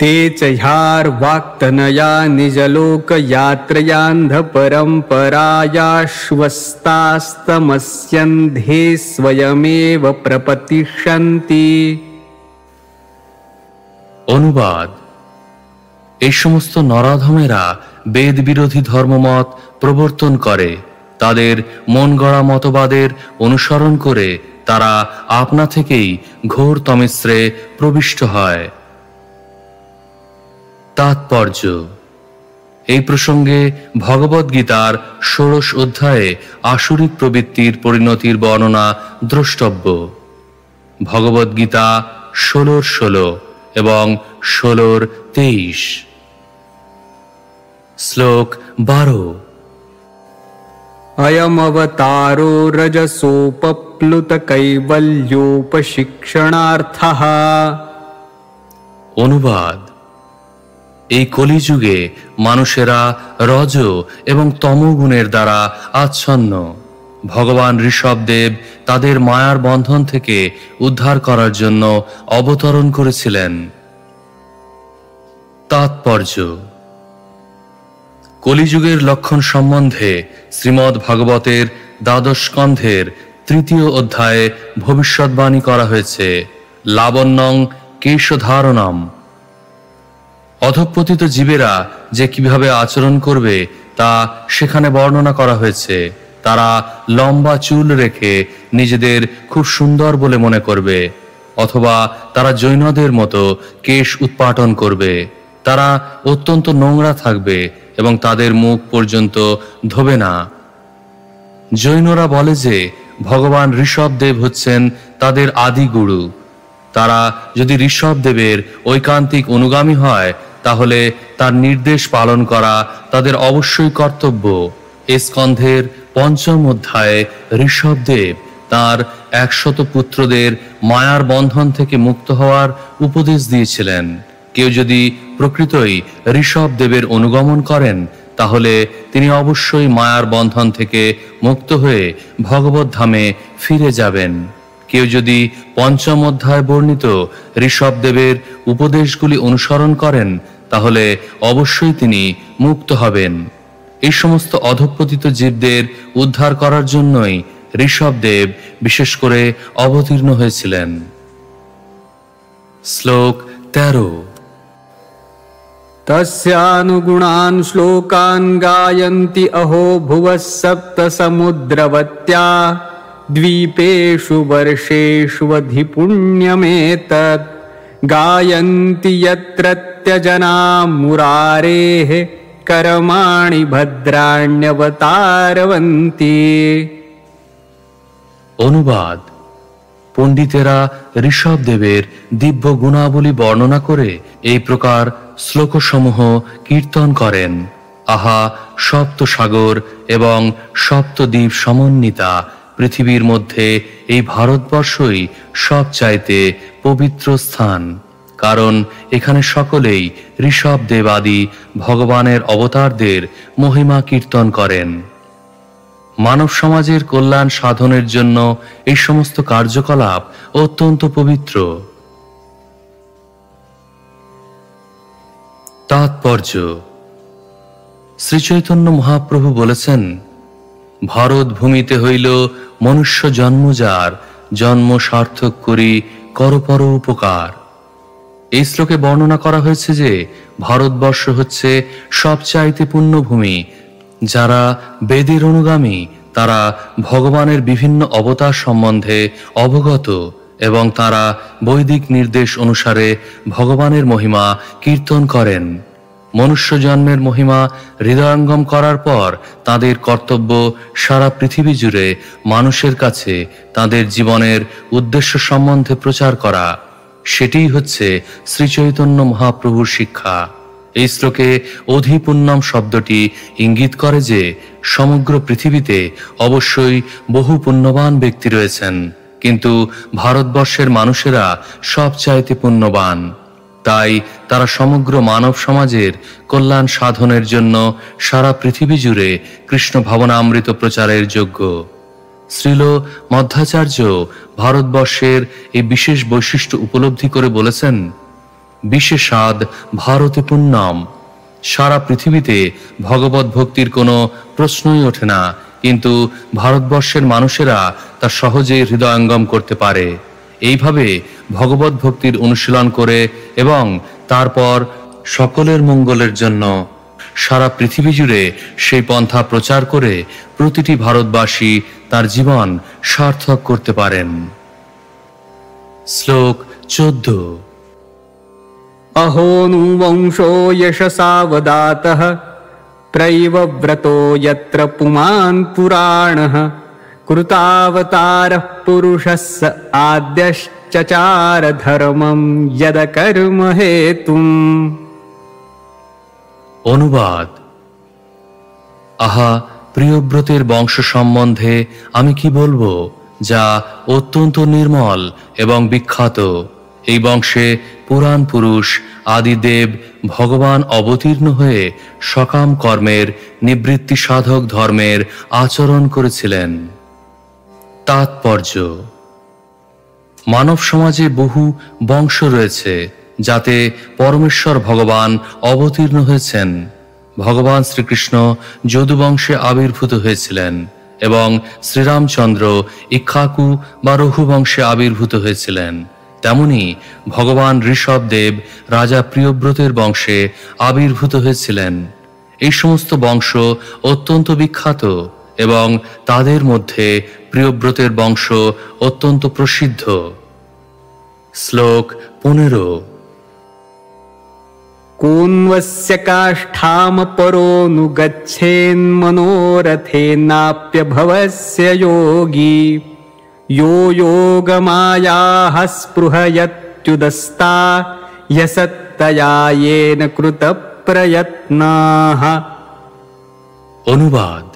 ते च ह्यार्वाक्तनया निजलोकयात्रयान्ध परम्परायाश्वस्तास्तमस्यन्धे स्वयमेव प्रपतिष्यन्ति। অনুবাদ: এই সমস্ত নরাধমেরা বেদ বিরোধী ধর্মমত প্রবর্তন করে। তাদের মন গড়া মতবাদের অনুসরণ করে তারা আপনা থেকেই ঘোর তমিশ্রে প্রবিষ্ট হয়। তাৎপর্য: এই প্রসঙ্গে ভগবদ্গীতার 16 অধ্যায়ে আসুরিক প্রবৃত্তির পরিণতির বর্ণনা দ্রষ্টব্য। ভগবদ্গীতা 16:16 এবং 16:23। শ্লোক 12। अयमवतारो रजसोपप्लुत कैवल्योपशिक्षणार्थः। অনুবাদ: এই কলিযুগে মানুষেরা রজ এবং তমগুণের দ্বারা আচ্ছন্ন। ভগবান ঋষভদেব তাদের মায়ার বন্ধন থেকে উদ্ধার করার জন্য অবতরণ করেছিলেন। তাৎপর্য: কলিযুগের লক্ষণ সম্বন্ধে শ্রীমদ্ ভাগবতের 12 স্কন্ধের 3য় অধ্যায়ে ভবিষ্যৎবাণী করা হয়েছে। লাবণ্যং কেশধারণম। অধঃপতিত জীবেরা যে কিভাবে আচরণ করবে তা সেখানে বর্ণনা করা হয়েছে। তারা লম্বা চুল রেখে নিজেদের খুব সুন্দর বলে মনে করবে, অথবা তারা জৈনদের মতো কেশ উৎপাটন করবে। তারা অত্যন্ত নোংরা থাকবে এবং তাদের মুখ পর্যন্ত ধোবে না। জৈনরা বলে যে ভগবান ঋষভদেব হচ্ছেন তাদের আদি গুরু। তারা যদি ঋষভদেবের ঐকান্তিক অনুগামী হয় তাহলে তার নির্দেশ পালন করা তাদের অবশ্যই কর্তব্য। এই স্কন্ধের 5ম অধ্যায়ে ঋষভদেব তার 100 পুত্রদের মায়ার বন্ধন থেকে মুক্ত হওয়ার উপদেশ দিয়েছিলেন। কেউ যদি প্রকৃতই ঋষভদেবের অনুগমন করেন তাহলে তিনি অবশ্যই মায়ার বন্ধন থেকে মুক্ত হয়ে ভগবত ধামে ফিরে যাবেন। কেউ যদি পঞ্চম অধ্যায় বর্ণিত ঋষভদেবের উপদেশগুলি অনুসরণ করেন তাহলে অবশ্যই তিনি মুক্ত হবেন। এই সমস্ত অধঃপতিত জীবদের উদ্ধার করার জন্যই ঋষভদেব বিশেষ করে অবতীর্ণ হয়েছিলেন। শ্লোক 13। तस्यानुगुणान् श्लोकान् गायन्ति अहो भुवः सप्त समुद्रवत्या द्वीपेषु वर्षेषु अधिपुण्यमेतत् गायन्ति यत्रत्य जना मुरारेः कर्माणि भद्राण्यवतारवन्ति। অনুবাদ: পণ্ডিতেরা ঋষভদেবের দিব্য গুণাবলী বর্ণনা করে এই প্রকার শ্লোকসমূহ কীর্তন করেন। আহা, সপ্ত সাগর এবং সপ্তদ্বীপ সমন্বিতা পৃথিবীর মধ্যে এই ভারতবর্ষই সবচাইতে পবিত্র স্থান, কারণ এখানে সকলেই ঋষভদেব আদি ভগবানের অবতারদের মহিমা কীর্তন করেন। মানব সমাজের কল্যাণ সাধনের জন্য এই সমস্ত কার্যকলাপ অত্যন্ত পবিত্র। তাৎপর্য: শ্রীচৈতন্য মহাপ্রভু বলেছেন, ভারত ভূমিতে হইল মনুষ্য জন্ম যার, জন্ম সার্থক করি করপর উপকার। এই শ্লোকে বর্ণনা করা হয়েছে যে ভারতবর্ষ হচ্ছে সবচাইতে পুণ্যভূমি। যারা বেদের অনুগামী তারা ভগবানের বিভিন্ন অবতার সম্বন্ধে অবগত এবং তারা বৈদিক নির্দেশ অনুসারে ভগবানের মহিমা কীর্তন করেন। মনুষ্য জন্মের মহিমা হৃদয়ঙ্গম করার পর তাদের কর্তব্য সারা পৃথিবী জুড়ে মানুষের কাছে তাদের জীবনের উদ্দেশ্য সম্বন্ধে প্রচার করা। সেটিই হচ্ছে শ্রীচৈতন্য মহাপ্রভুর শিক্ষা। এই শ্লোকে অধিপুণ্যম শব্দটি ইঙ্গিত করে যে সমগ্র পৃথিবীতে অবশ্যই বহু পুণ্যবান ব্যক্তি রয়েছেন, কিন্তু ভারতবর্ষের মানুষেরা সবচাইতে পুণ্যবান। তাই তারা সমগ্র মানব সমাজের কল্যাণ সাধনের জন্য সারা পৃথিবী জুড়ে কৃষ্ণ ভাবনামৃত প্রচারের যোগ্য। শ্রীল মধ্বাচার্য ভারতবর্ষের এই বিশেষ বৈশিষ্ট্য উপলব্ধি করে বলেছেন, বিশেষাদ ভারতে পুণ্যম। সারা পৃথিবীতে ভগবত ভক্তির কোনো প্রশ্নই ওঠে না, কিন্তু ভারতবর্ষের মানুষেরা তা সহজেই হৃদয়ঙ্গম করতে পারে। এইভাবে ভগবত ভক্তির অনুশীলন করে এবং তারপর সকলের মঙ্গলের জন্য সারা পৃথিবী জুড়ে সেই পন্থা প্রচার করে প্রতিটি ভারতবাসী তার জীবন সার্থক করতে পারেন। শ্লোক 14। अहोनु वंशो यशसावदातः प्रैवव्रतो यत्र पुमान् पुराणः कृतावतारः पुरुषः स आद्यश्चचार धर्मं यदकर्म हेतुम्। অনুবাদ: আহা, প্রিয়ব্রতের বংশ সম্বন্ধে আমি কি বলবো, যা অত্যন্ত নির্মল এবং বিখ্যাত। এই বংশে পুরাণ পুরুষ আদিদেব ভগবান অবতীর্ণ হয়ে সকাম কর্মের নিবৃত্তি সাধক ধর্মের আচরণ করেছিলেন। তাৎপর্য: মানব সমাজে বহু বংশ রয়েছে যাতে পরমেশ্বর ভগবান অবতীর্ণ হয়েছেন। ভগবান শ্রীকৃষ্ণ যদুবংশে আবির্ভূত হয়েছিলেন এবং শ্রীরামচন্দ্র ইক্ষ্বাকু বা রঘুবংশে আবির্ভূত হয়েছিলেন। তেমনি ভগবান ঋষভদেব রাজা প্রিয়ব্রতের বংশে আবির্ভূত হয়েছিলেন। এই সমস্ত বংশ অত্যন্ত বিখ্যাত এবং তাদের মধ্যে প্রিয়ব্রতের বংশ অত্যন্ত প্রসিদ্ধ। শ্লোক 15। कोन्वस्य काष्ठामपरोऽनुगच्छेन्मनोरथेनाप्यभवस्य योगी यो योगमायाः स्पृहयत्युदस्ता यसत्तया येन कृतप्रयत्नाः। অনুবাদ: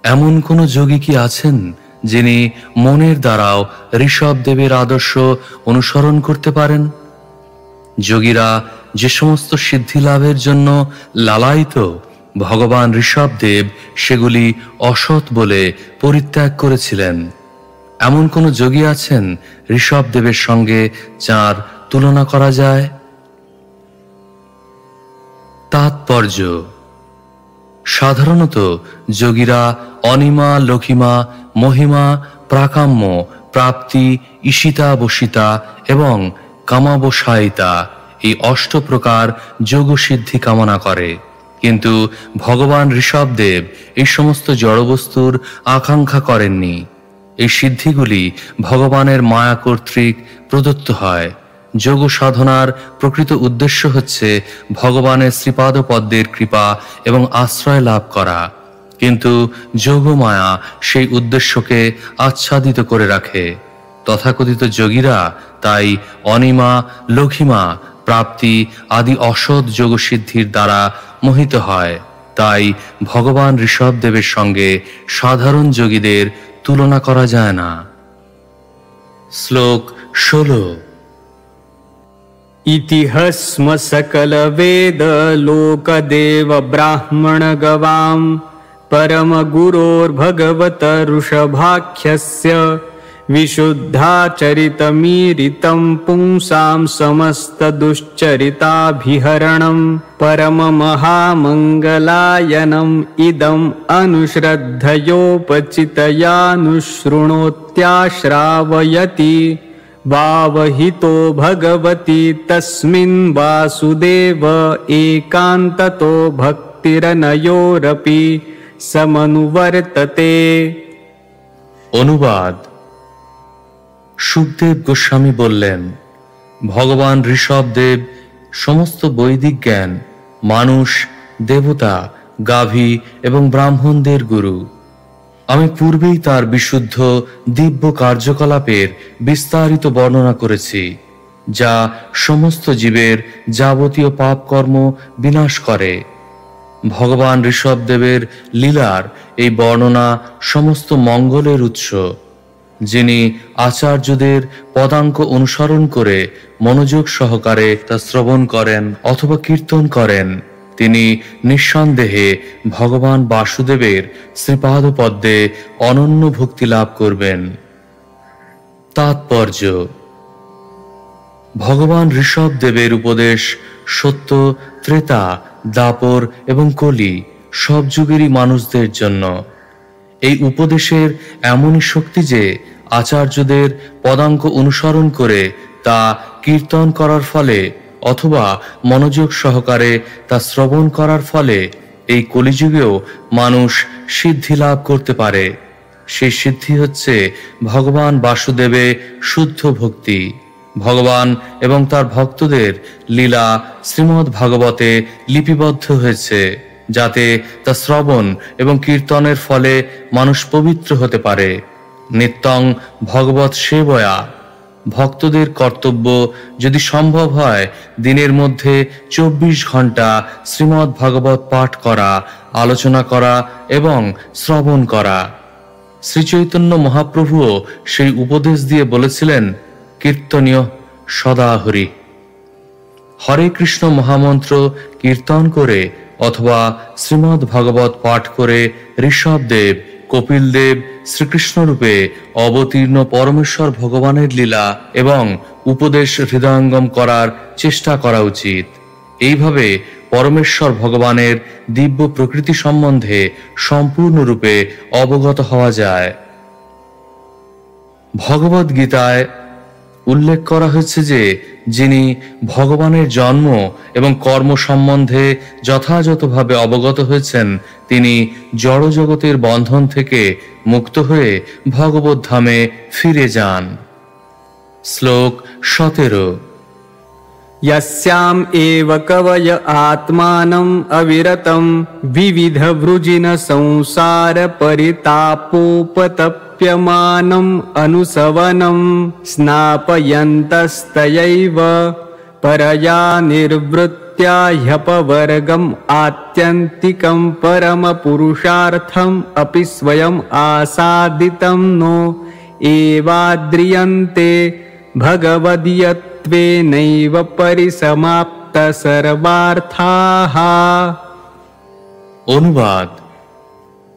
এমন কোন যোগী কি আছেন যিনি মনের দ্বারাও ঋষভদেবের আদর্শ অনুসরণ করতে পারেন? যোগীরা যে সমস্ত সিদ্ধি লাভের জন্য লালায়িত ভগবান ঋষভদেব সেগুলি অসৎ বলে পরিত্যাগ করেছিলেন। এমন কোন যোগী আছেন ঋষভদেবের সঙ্গে যার তুলনা করা যায়? তাৎপর্য: সাধারণত যোগীরা অনিমা, লঘিমা, মহিমা, প্রাকাম্য, প্রাপ্তি, ঈশিতা, বশিতা এবং কামাবসায়িতা এই 8 প্রকার যোগসিদ্ধি কামনা করে। কিন্তু ভগবান ঋষভদেব এই সমস্ত জড়বস্তুর আকাঙ্ক্ষা করেননি। এই সিদ্ধিগুলি ভগবানের মায়া কর্তৃক প্রদত্ত হয়। যোগ সাধনার প্রকৃত উদ্দেশ্য হচ্ছে ভগবানের শ্রীপাদ পদ্মের কৃপা এবং আশ্রয় লাভ করা, কিন্তু যোগমায়া সেই উদ্দেশ্যকে আচ্ছাদিত করে রাখে। তথাকথিত যোগীরা তাই অনিমা, লঘিমা, প্রাপ্তি আদি অসৎ যোগসিদ্ধির দ্বারা মোহিত হয়। তাই ভগবান ঋষভদেবের সঙ্গে সাধারণ যোগীদের তুলনা করা যায় না। শ্লোক 16। ইতিহস্ম সকল বেদ লোক দেব ব্রাহ্মণ গবাম পরম গুরোর ভগবত ঋষভাখ্যস্য विशुद्धाचरितमीरितं पुंसां समस्त दुश्चरिताभिहरणं परम महामङ्गलायनम् इदम् अनुश्रद्धयोपचितयानुशृणोत्याश्रावयति वावहितो भगवति तस्मिन् वासुदेव एकान्ततो भक्तिरनयोरपि समनुवर्तते। অনুবাদ: সুখদেব গোস্বামী বললেন, ভগবান ঋষভদেব সমস্ত বৈদিক জ্ঞান, মানুষ, দেবতা, গাভী এবং ব্রাহ্মণদের গুরু। আমি পূর্বেই তার বিশুদ্ধ দিব্য কার্যকলাপের বিস্তারিত বর্ণনা করেছি, যা সমস্ত জীবের যাবতীয় পাপকর্ম বিনাশ করে। ভগবান ঋষভদেবের লীলার এই বর্ণনা সমস্ত মঙ্গলের উৎস। যিনি আচার্যদের পদাঙ্ক অনুসরণ করে মনোযোগ সহকারে তা শ্রবণ করেন অথবা কীর্তন করেন, তিনি নিঃসন্দেহে ভগবান বাসুদেবের শ্রীপাদ পদ্মে অনন্য ভক্তি লাভ করবেন। তাৎপর্য: ভগবান ঋষভদেবের উপদেশ সত্য, ত্রেতা, দাপর এবং কলি সব যুগেরই মানুষদের জন্য। এই উপদেশের এমনই শক্তি যে আচার্যদের পদাঙ্ক অনুসরণ করে তা কীর্তন করার ফলে অথবা মনোযোগ সহকারে তা শ্রবণ করার ফলে এই কলিযুগেও মানুষ সিদ্ধি লাভ করতে পারে। সেই সিদ্ধি হচ্ছে ভগবান বাসুদেবে শুদ্ধ ভক্তি। ভগবান এবং তার ভক্তদের লীলা শ্রীমদ্ ভাগবতে লিপিবদ্ধ হয়েছে, যাতে তা শ্রবণ এবং কীর্তনের ফলে মানুষ পবিত্র হতে পারে। নিত্যং ভগবৎ সেবয়া। ভক্তদের কর্তব্য, যদি সম্ভব হয়, দিনের মধ্যে 24 ঘন্টা শ্রীমদ্ ভাগবত পাঠ করা, আলোচনা করা এবং শ্রবণ করা। শ্রী চৈতন্য মহাপ্রভুও সেই উপদেশ দিয়ে বলেছিলেন, কীর্তনীয় সদা হরি। হরে কৃষ্ণ মহামন্ত্র কীর্তন করে অথবা শ্রীমদ্ ভাগবত পাঠ করে ঋষভদেব, কপিলদেব শ্রীকৃষ্ণ রূপে অবতীর্ণ পরমেশ্বর ভগবানের লীলা এবং উপদেশ হৃদয়ঙ্গম করার চেষ্টা করা উচিত। এইভাবে পরমেশ্বর ভগবানের দিব্য প্রকৃতি সম্বন্ধে সম্পূর্ণরূপে অবগত হওয়া যায়। ভগবদ গীতায় উল্লেখ করা হয়েছে যে যিনি ভগবানের জন্ম এবং কর্ম সম্বন্ধে যথাযথভাবে অবগত হয়েছেন, তিনি জড়জগতের বন্ধন থেকে মুক্ত হয়ে ভগবত ধামে ফিরে যান। শ্লোক 17। यस्याम एव कवय आत्मानं अविरतं विविध वृजिन संसार परितापोपतप्यमानं अनुसवनं स्नापयन्तस्तयैव परया निर्वृत्या ह्यपवर्गम् आत्यन्तिकं परमपुरुषार्थम् अपि स्वयम् आसादितं नो एवाद्रियन्ते भगवदीयत्वेनैव परिसमाप्त सर्वार्थाः। অনুবাদ: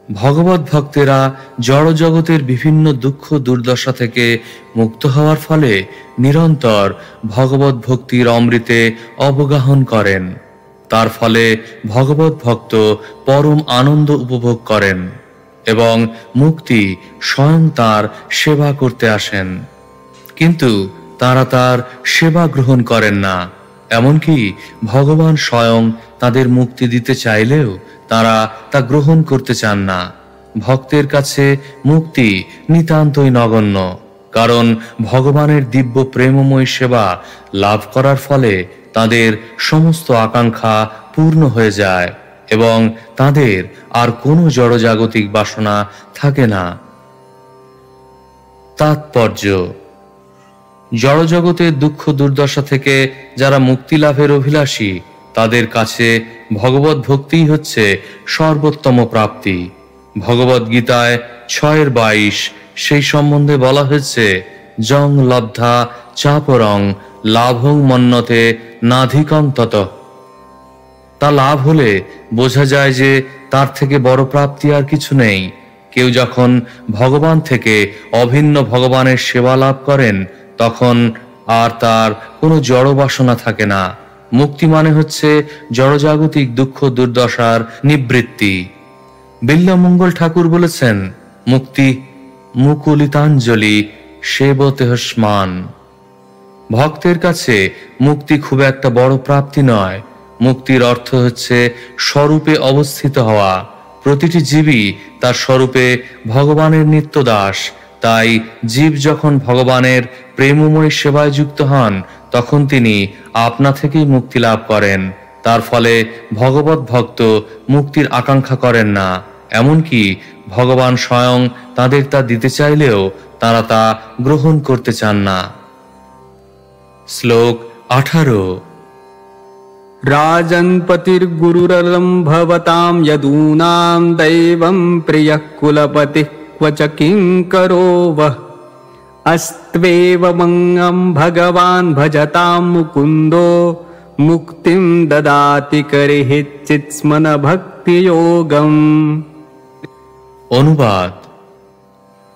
ভগবত ভক্তেরা জড়জগতের বিভিন্ন দুঃখ দুর্দশা থেকে মুক্ত হওয়ার ফলে নিরন্তর ভগবত ভক্তির অমৃতে অবগাহন করেন। তার ফলে ভগবত ভক্ত পরম আনন্দ উপভোগ করেন এবং মুক্তি স্বয়ং তার সেবা করতে আসেন। কিন্তু তারা তার সেবা গ্রহণ করেন না, এমনকি ভগবান স্বয়ং তাদের মুক্তি দিতে চাইলেও তারা তা গ্রহণ করতে চান না। ভক্তের কাছে মুক্তি নিতান্তই নগণ্য, কারণ ভগবানের দিব্য প্রেমময় সেবা লাভ করার ফলে তাদের সমস্ত আকাঙ্ক্ষা পূর্ণ হয়ে যায় এবং তাদের আর কোনো জড়জাগতিক বাসনা থাকে না। তাৎপর্য: জড়জগতের দুঃখ দুর্দশা থেকে যারা মুক্তি লাভের অভিলাষী, তাদের কাছে ভগবত ভক্তিই হচ্ছে সর্বোত্তম প্রাপ্তি। ভগবদ গীতায় 6:22 সেই সম্বন্ধে বলা হয়েছে, জং লব্ধা চাপরং লাভং মন্যতে নাধিকং ততঃ। তা লাভ হলে বোঝা যায় যে তার থেকে বড় প্রাপ্তি আর কিছু নেই। কেউ যখন ভগবান থেকে অভিন্ন ভগবানের সেবা লাভ করেন, তখন আর তার কোনো জড় বাসনা থাকে না। মুক্তি মানে হচ্ছে জড়জাগতিক দুঃখ দুর্দশার নিবৃত্তি। বিল্বমঙ্গল ঠাকুর বলেছেন, মুক্তি মুকুলিতাঞ্জলি সেবতেহস্মান। ভক্তের কাছে মুক্তি খুব একটা বড় প্রাপ্তি নয়। মুক্তির অর্থ হচ্ছে স্বরূপে অবস্থিত হওয়া। প্রতিটি জীবই তার স্বরূপে ভগবানের নিত্য দাস। তাই জীব যখন ভগবানের প্রেমময় সেবায় যুক্ত হন, তখন তিনি আপনা থেকেই মুক্তি লাভ করেন। তার ফলে ভগবত ভক্ত মুক্তির আকাঙ্ক্ষা করেন না, এমনকি ভগবান স্বয়ং তাদের তা দিতে চাইলেও তারা তা গ্রহণ করতে চান না। শ্লোক 18। রাজন্পতির্গুরুরलं ভবতাं यदूनां दैवं प्रियः कुलपतिः क्वच किङ्करो वः अस्त्वेवमङ्गं भगवान् भजतां मुकुन्दो मुक्तिं ददाति करिहिच्चित्स्मन भक्तियोगम्। অনুবাদ: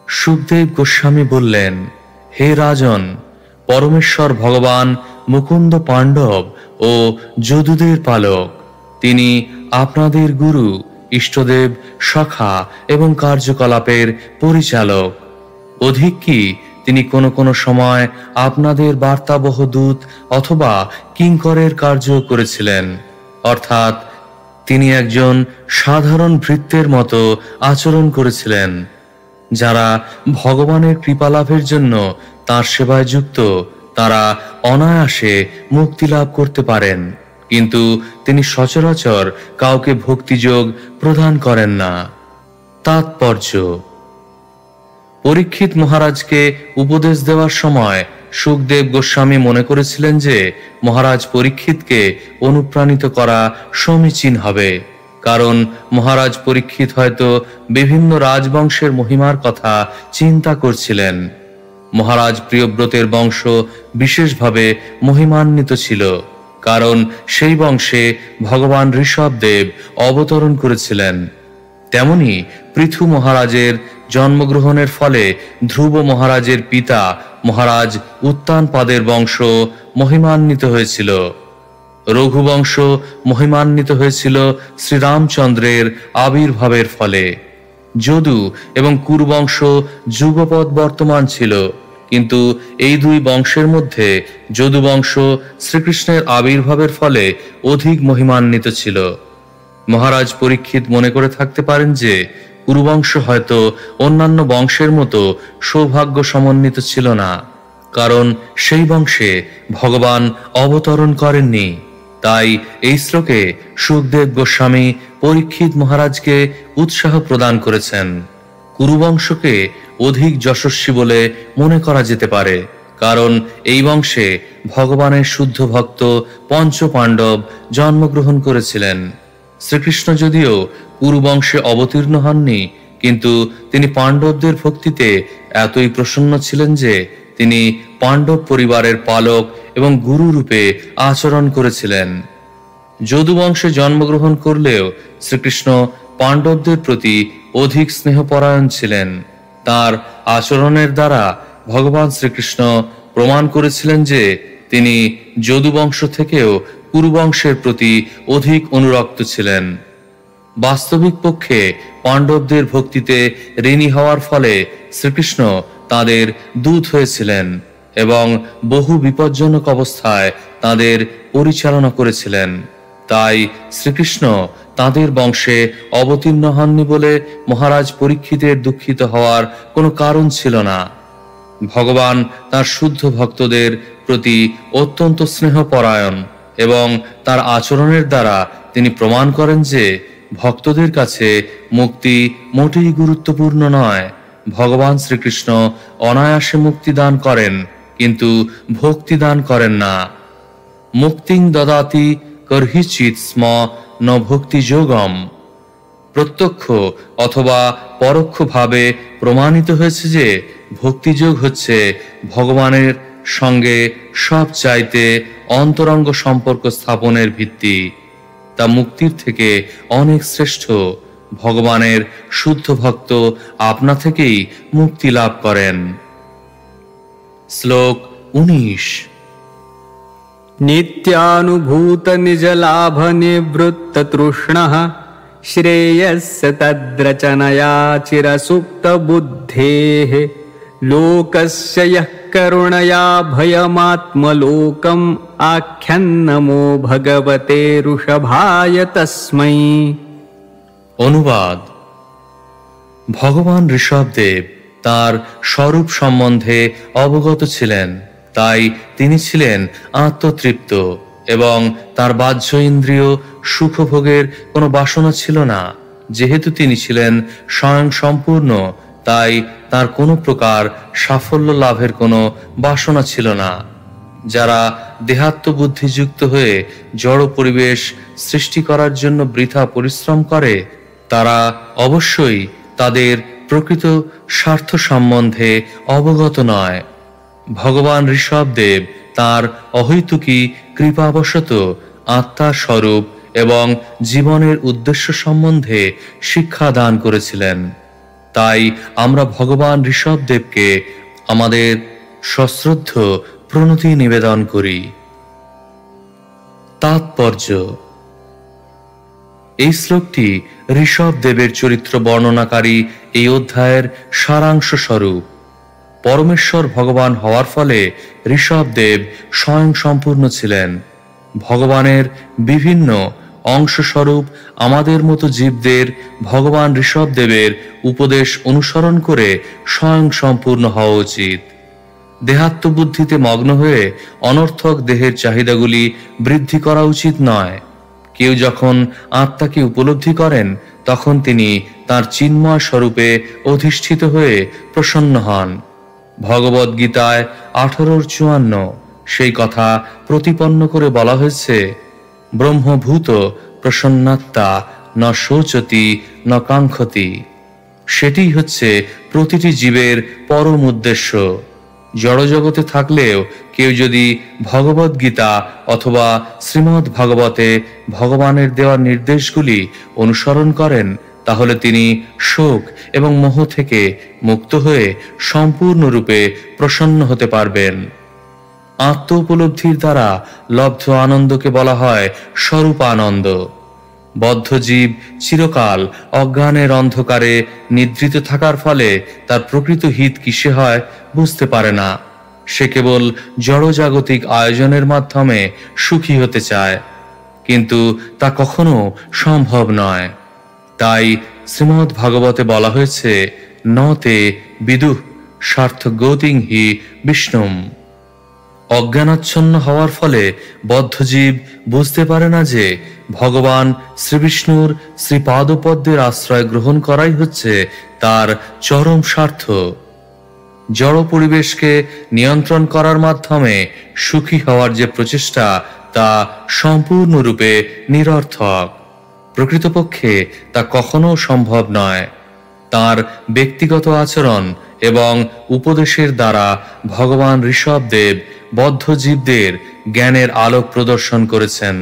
সুখদেব গোস্বামী বললেন, হে রাজন, পরমেশ্বর ভগবান মুকুন্দ পাণ্ডব ও যদুদের পালক। তিনি আপনাদের গুরু, ইষ্টদেব, সখা এবং কার্যকলাপের পরিচালক। অধিক কি, তিনি কোনো কোনো সময় আপনাদের বার্তাবহ দূত অথবা কিঙ্করের কার্য করেছিলেন। অর্থাৎ তিনি একজন সাধারণ ভৃত্যের মতো আচরণ করেছিলেন। যারা ভগবানের কৃপালাভের জন্য তাঁর সেবায় যুক্ত, তারা অনায়াসে মুক্তি লাভ করতে পারেন, কিন্তু তিনি সচরাচর কাউকে ভক্তিযোগ প্রদান করেন না। তাৎপর্য: পরীক্ষিত মহারাজকে উপদেশ দেওয়ার সময় সুখদেব গোস্বামী মনে করেছিলেন যে মহারাজ পরীক্ষিতকে অনুপ্রাণিত করা সমীচীন হবে, কারণ মহারাজ পরীক্ষিত হয়তো বিভিন্ন রাজবংশের মহিমার কথা চিন্তা করছিলেন। মহারাজ প্রিয়ব্রতের বংশ বিশেষভাবে মহিমান্বিত ছিল, কারণ সেই বংশে ভগবান ঋষভদেব অবতরণ করেছিলেন। তেমনি পৃথু মহারাজের জন্মগ্রহণের ফলে ধ্রুব মহারাজের পিতা মহারাজ উত্তানপাদের বংশ মহিমান্বিত হয়েছিল। রঘুবংশ মহিমান্বিত হয়েছিল শ্রীরামচন্দ্রের আবির্ভাবের ফলে। যদু এবং কুরুবংশ যুগপৎ বর্তমান ছিল, কিন্তু এই দুই বংশের মধ্যে যদু বংশ শ্রীকৃষ্ণের আবির্ভাবের ফলে অধিক মহিমান্বিত ছিল। মহারাজ পরীক্ষিত মনে করে থাকতে পারেন যে কুরুবংশ হয়তো অন্যান্য বংশের মতো সৌভাগ্য সমন্বিত ছিল না, কারণ সেই বংশে ভগবান অবতরণ করেননি। তাই এই শ্লোকে সুখদেব গোস্বামী পরীক্ষিত মহারাজকে উৎসাহ প্রদান করেছেন। কুরুবংশকে অধিক যশস্বী বলে মনে করা যেতে পারে, কারণ এই বংশে ভগবানের শুদ্ধ ভক্ত পঞ্চ পাণ্ডব জন্মগ্রহণ করেছিলেন। শ্রীকৃষ্ণ যদিও কুরুবংশে অবতীর্ণ হননি, কিন্তু তিনি পাণ্ডবদের ভক্তিতে এতই প্রসন্ন ছিলেন যে তিনি পাণ্ডব পরিবারের পালক এবং গুরু রূপে আচরণ করেছিলেন। যদুবংশে জন্মগ্রহণ করলেও শ্রীকৃষ্ণ পাণ্ডবদের প্রতি অধিক স্নেহপরায়ণ ছিলেন। তার আচরণের দ্বারা ভগবান শ্রীকৃষ্ণ প্রমাণ করেছিলেন যে তিনি যদুবংশ থেকেও কুরুবংশের প্রতি অধিক অনুরক্ত ছিলেন। বাস্তবিক পক্ষে পাণ্ডবদের ভক্তিতে ঋণী হওয়ার ফলে শ্রীকৃষ্ণ তাদের দূত হয়েছিলেন এবং বহু বিপজ্জনক অবস্থায় তাদের পরিচালনা করেছিলেন। তাই শ্রীকৃষ্ণ তাদের বংশে অবতীর্ণ হননি বলে মহারাজ পরীক্ষিতের দুঃখিত হওয়ার কোনো কারণ ছিল না। ভগবান তার শুদ্ধ ভক্তদের প্রতি অত্যন্ত স্নেহপরায়ণ এবং তার আচরণের দ্বারা তিনি প্রমাণ করেন যে ভক্তদের কাছে মুক্তি মোটেই গুরুত্বপূর্ণ নয়। ভগবান শ্রীকৃষ্ণ অনায়াসে মুক্তি দান করেন, কিন্তু ভক্তি দান করেন না। মুক্তিং দদাতি কর্হিচিৎ স্ম ন ভক্তি যোগম। প্রত্যক্ষ অথবা পরোক্ষভাবে প্রমাণিত হয়েছে যে ভক্তিযোগ হচ্ছে ভগবানের সঙ্গে সব চাইতে অন্তরঙ্গ সম্পর্ক স্থাপনের ভিত্তি। তা মুক্তির থেকে অনেক শ্রেষ্ঠ। ভগবানের শুদ্ধ ভক্ত আপনা থেকেই মুক্তি লাভ করেন। শ্লোক 19। নিত্যানুভূত নিজ লাভ নিবৃত্ত তৃষ্ণঃ শ্রেয়স্য তদ্রচনয়া চিরসুপ্ত বুদ্ধেঃ লোকস্য ইয়ঃ করুণয়া ভয়মাত্মলোকম আখ্যান্নমো ভগবতে ঋষভায় তস্मै। অনুবাদ: ভগবান ঋষভদেব তার স্বরূপ সম্বন্ধে অবগত ছিলেন, তাই তিনি ছিলেন আত্মতৃপ্ত এবং তার বাহ্য ইন্দ্রিয় সুখভোগের কোনো বাসনা ছিল না। যেহেতু তিনি ছিলেন স্বয়ং সম্পূর্ণ, তাই তার কোনো প্রকার সাফল্য লাভের কোনো বাসনা ছিল না। যারা দেহাত্মবুদ্ধিযুক্ত হয়ে জড় পরিবেশ সৃষ্টি করার জন্য বৃথা পরিশ্রম করে, তারা অবশ্যই তাদের প্রকৃত স্বার্থ সম্বন্ধে অবগত নয়। ভগবান ঋষভদেব তার অহৈতুকী কৃপাবশত আত্মার স্বরূপ এবং জীবনের উদ্দেশ্য সম্বন্ধে শিক্ষা দান করেছিলেন। তাই আমরা ভগবান ঋষভদেবকে আমাদের সশ্রদ্ধ প্রণতি নিবেদন করি। তাৎপর্য: এই শ্লোকটি ঋষভদেবের চরিত্র বর্ণনাকারী এই অধ্যায়ের সারাংশ স্বরূপ। পরমেশ্বর ভগবান হওয়ার ফলে ঋষভদেব স্বয়ং সম্পূর্ণ ছিলেন। ভগবানের বিভিন্ন অংশস্বরূপ আমাদের মতো জীবদের ভগবান ঋষভদেবের উপদেশ অনুসরণ করে স্বয়ং সম্পূর্ণ হওয়া উচিত। দেহাত্মবুদ্ধিতে মগ্ন হয়ে অনর্থক দেহের চাহিদাগুলি বৃদ্ধি করা উচিত নয়। কেউ যখন আত্মাকে উপলব্ধি করেন, তখন তিনি তার চিন্ময় স্বরূপে অধিষ্ঠিত হয়ে প্রসন্ন হন। ভগবদ গীতায় 18:54 সেই কথা প্রতিপন্ন করে বলা হয়েছে, ব্রহ্মভূত প্রসন্নাত্মা ন শোচতি ন কাঙ্ক্ষতি। সেটি হচ্ছে প্রতিটি জীবের পরম উদ্দেশ্য। জড়জগতে থাকলেও কেউ যদি ভগবদ গীতা অথবা শ্রীমদ্ ভাগবতে ভগবানের দেওয়া নির্দেশগুলি অনুসরণ করেন, তাহলে তিনি শোক এবং মোহ থেকে মুক্ত হয়ে সম্পূর্ণরূপে প্রসন্ন হতে পারবেন। আত্ম উপলব্ধির দ্বারা লব্ধ আনন্দকে বলা হয় স্বরূপ আনন্দ। বদ্ধ জীব চিরকাল অজ্ঞানের অন্ধকারে নিদ্রিত থাকার ফলে তার প্রকৃত হিত কিসে হয় বুঝতে পারে না। সে কেবল জড়জাগতিক আয়োজনের মাধ্যমে সুখী হতে চায়, কিন্তু তা কখনো সম্ভব নয়। তাই শ্রীমদ্ ভাগবতে বলা হয়েছে, ন তে বিদুঃ স্বার্থগতিং হি বিষ্ণুম। অজ্ঞানাচ্ছন্ন হওয়ার ফলে বদ্ধজীব বুঝতে পারে না যে ভগবান শ্রীবিষ্ণুর শ্রীপাদপদ্মের আশ্রয় গ্রহণ করাই হচ্ছে তার চরম স্বার্থ। জড় পরিবেশকে নিয়ন্ত্রণ করার মাধ্যমে সুখী হওয়ার যে প্রচেষ্টা, তা সম্পূর্ণরূপে নিরর্থক। প্রকৃতপক্ষে তা কখনো সম্ভব নয়। তার ব্যক্তিগত আচরণ এবং উপদেশের দ্বারা ভগবান ঋষভদেব বদ্ধ জীবদের জ্ঞানের আলোক প্রদর্শন করেছেন।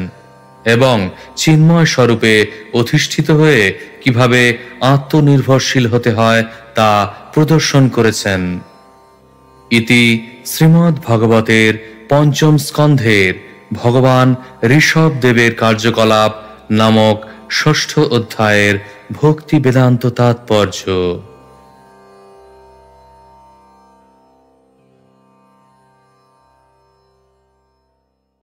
এবং চিন্ময় স্বরূপে অধিষ্ঠিত হয়ে কিভাবে আত্মনির্ভরশীল হতে হয় তা প্রদর্শন করেছেন। ইতি শ্রীমদ্ ভগবতের পঞ্চম স্কন্ধের ভগবান ঋষভ দেবের কার্যকলাপ নামক ষষ্ঠ অধ্যায়ের ভক্তি বেদান্ত তাৎপর্য।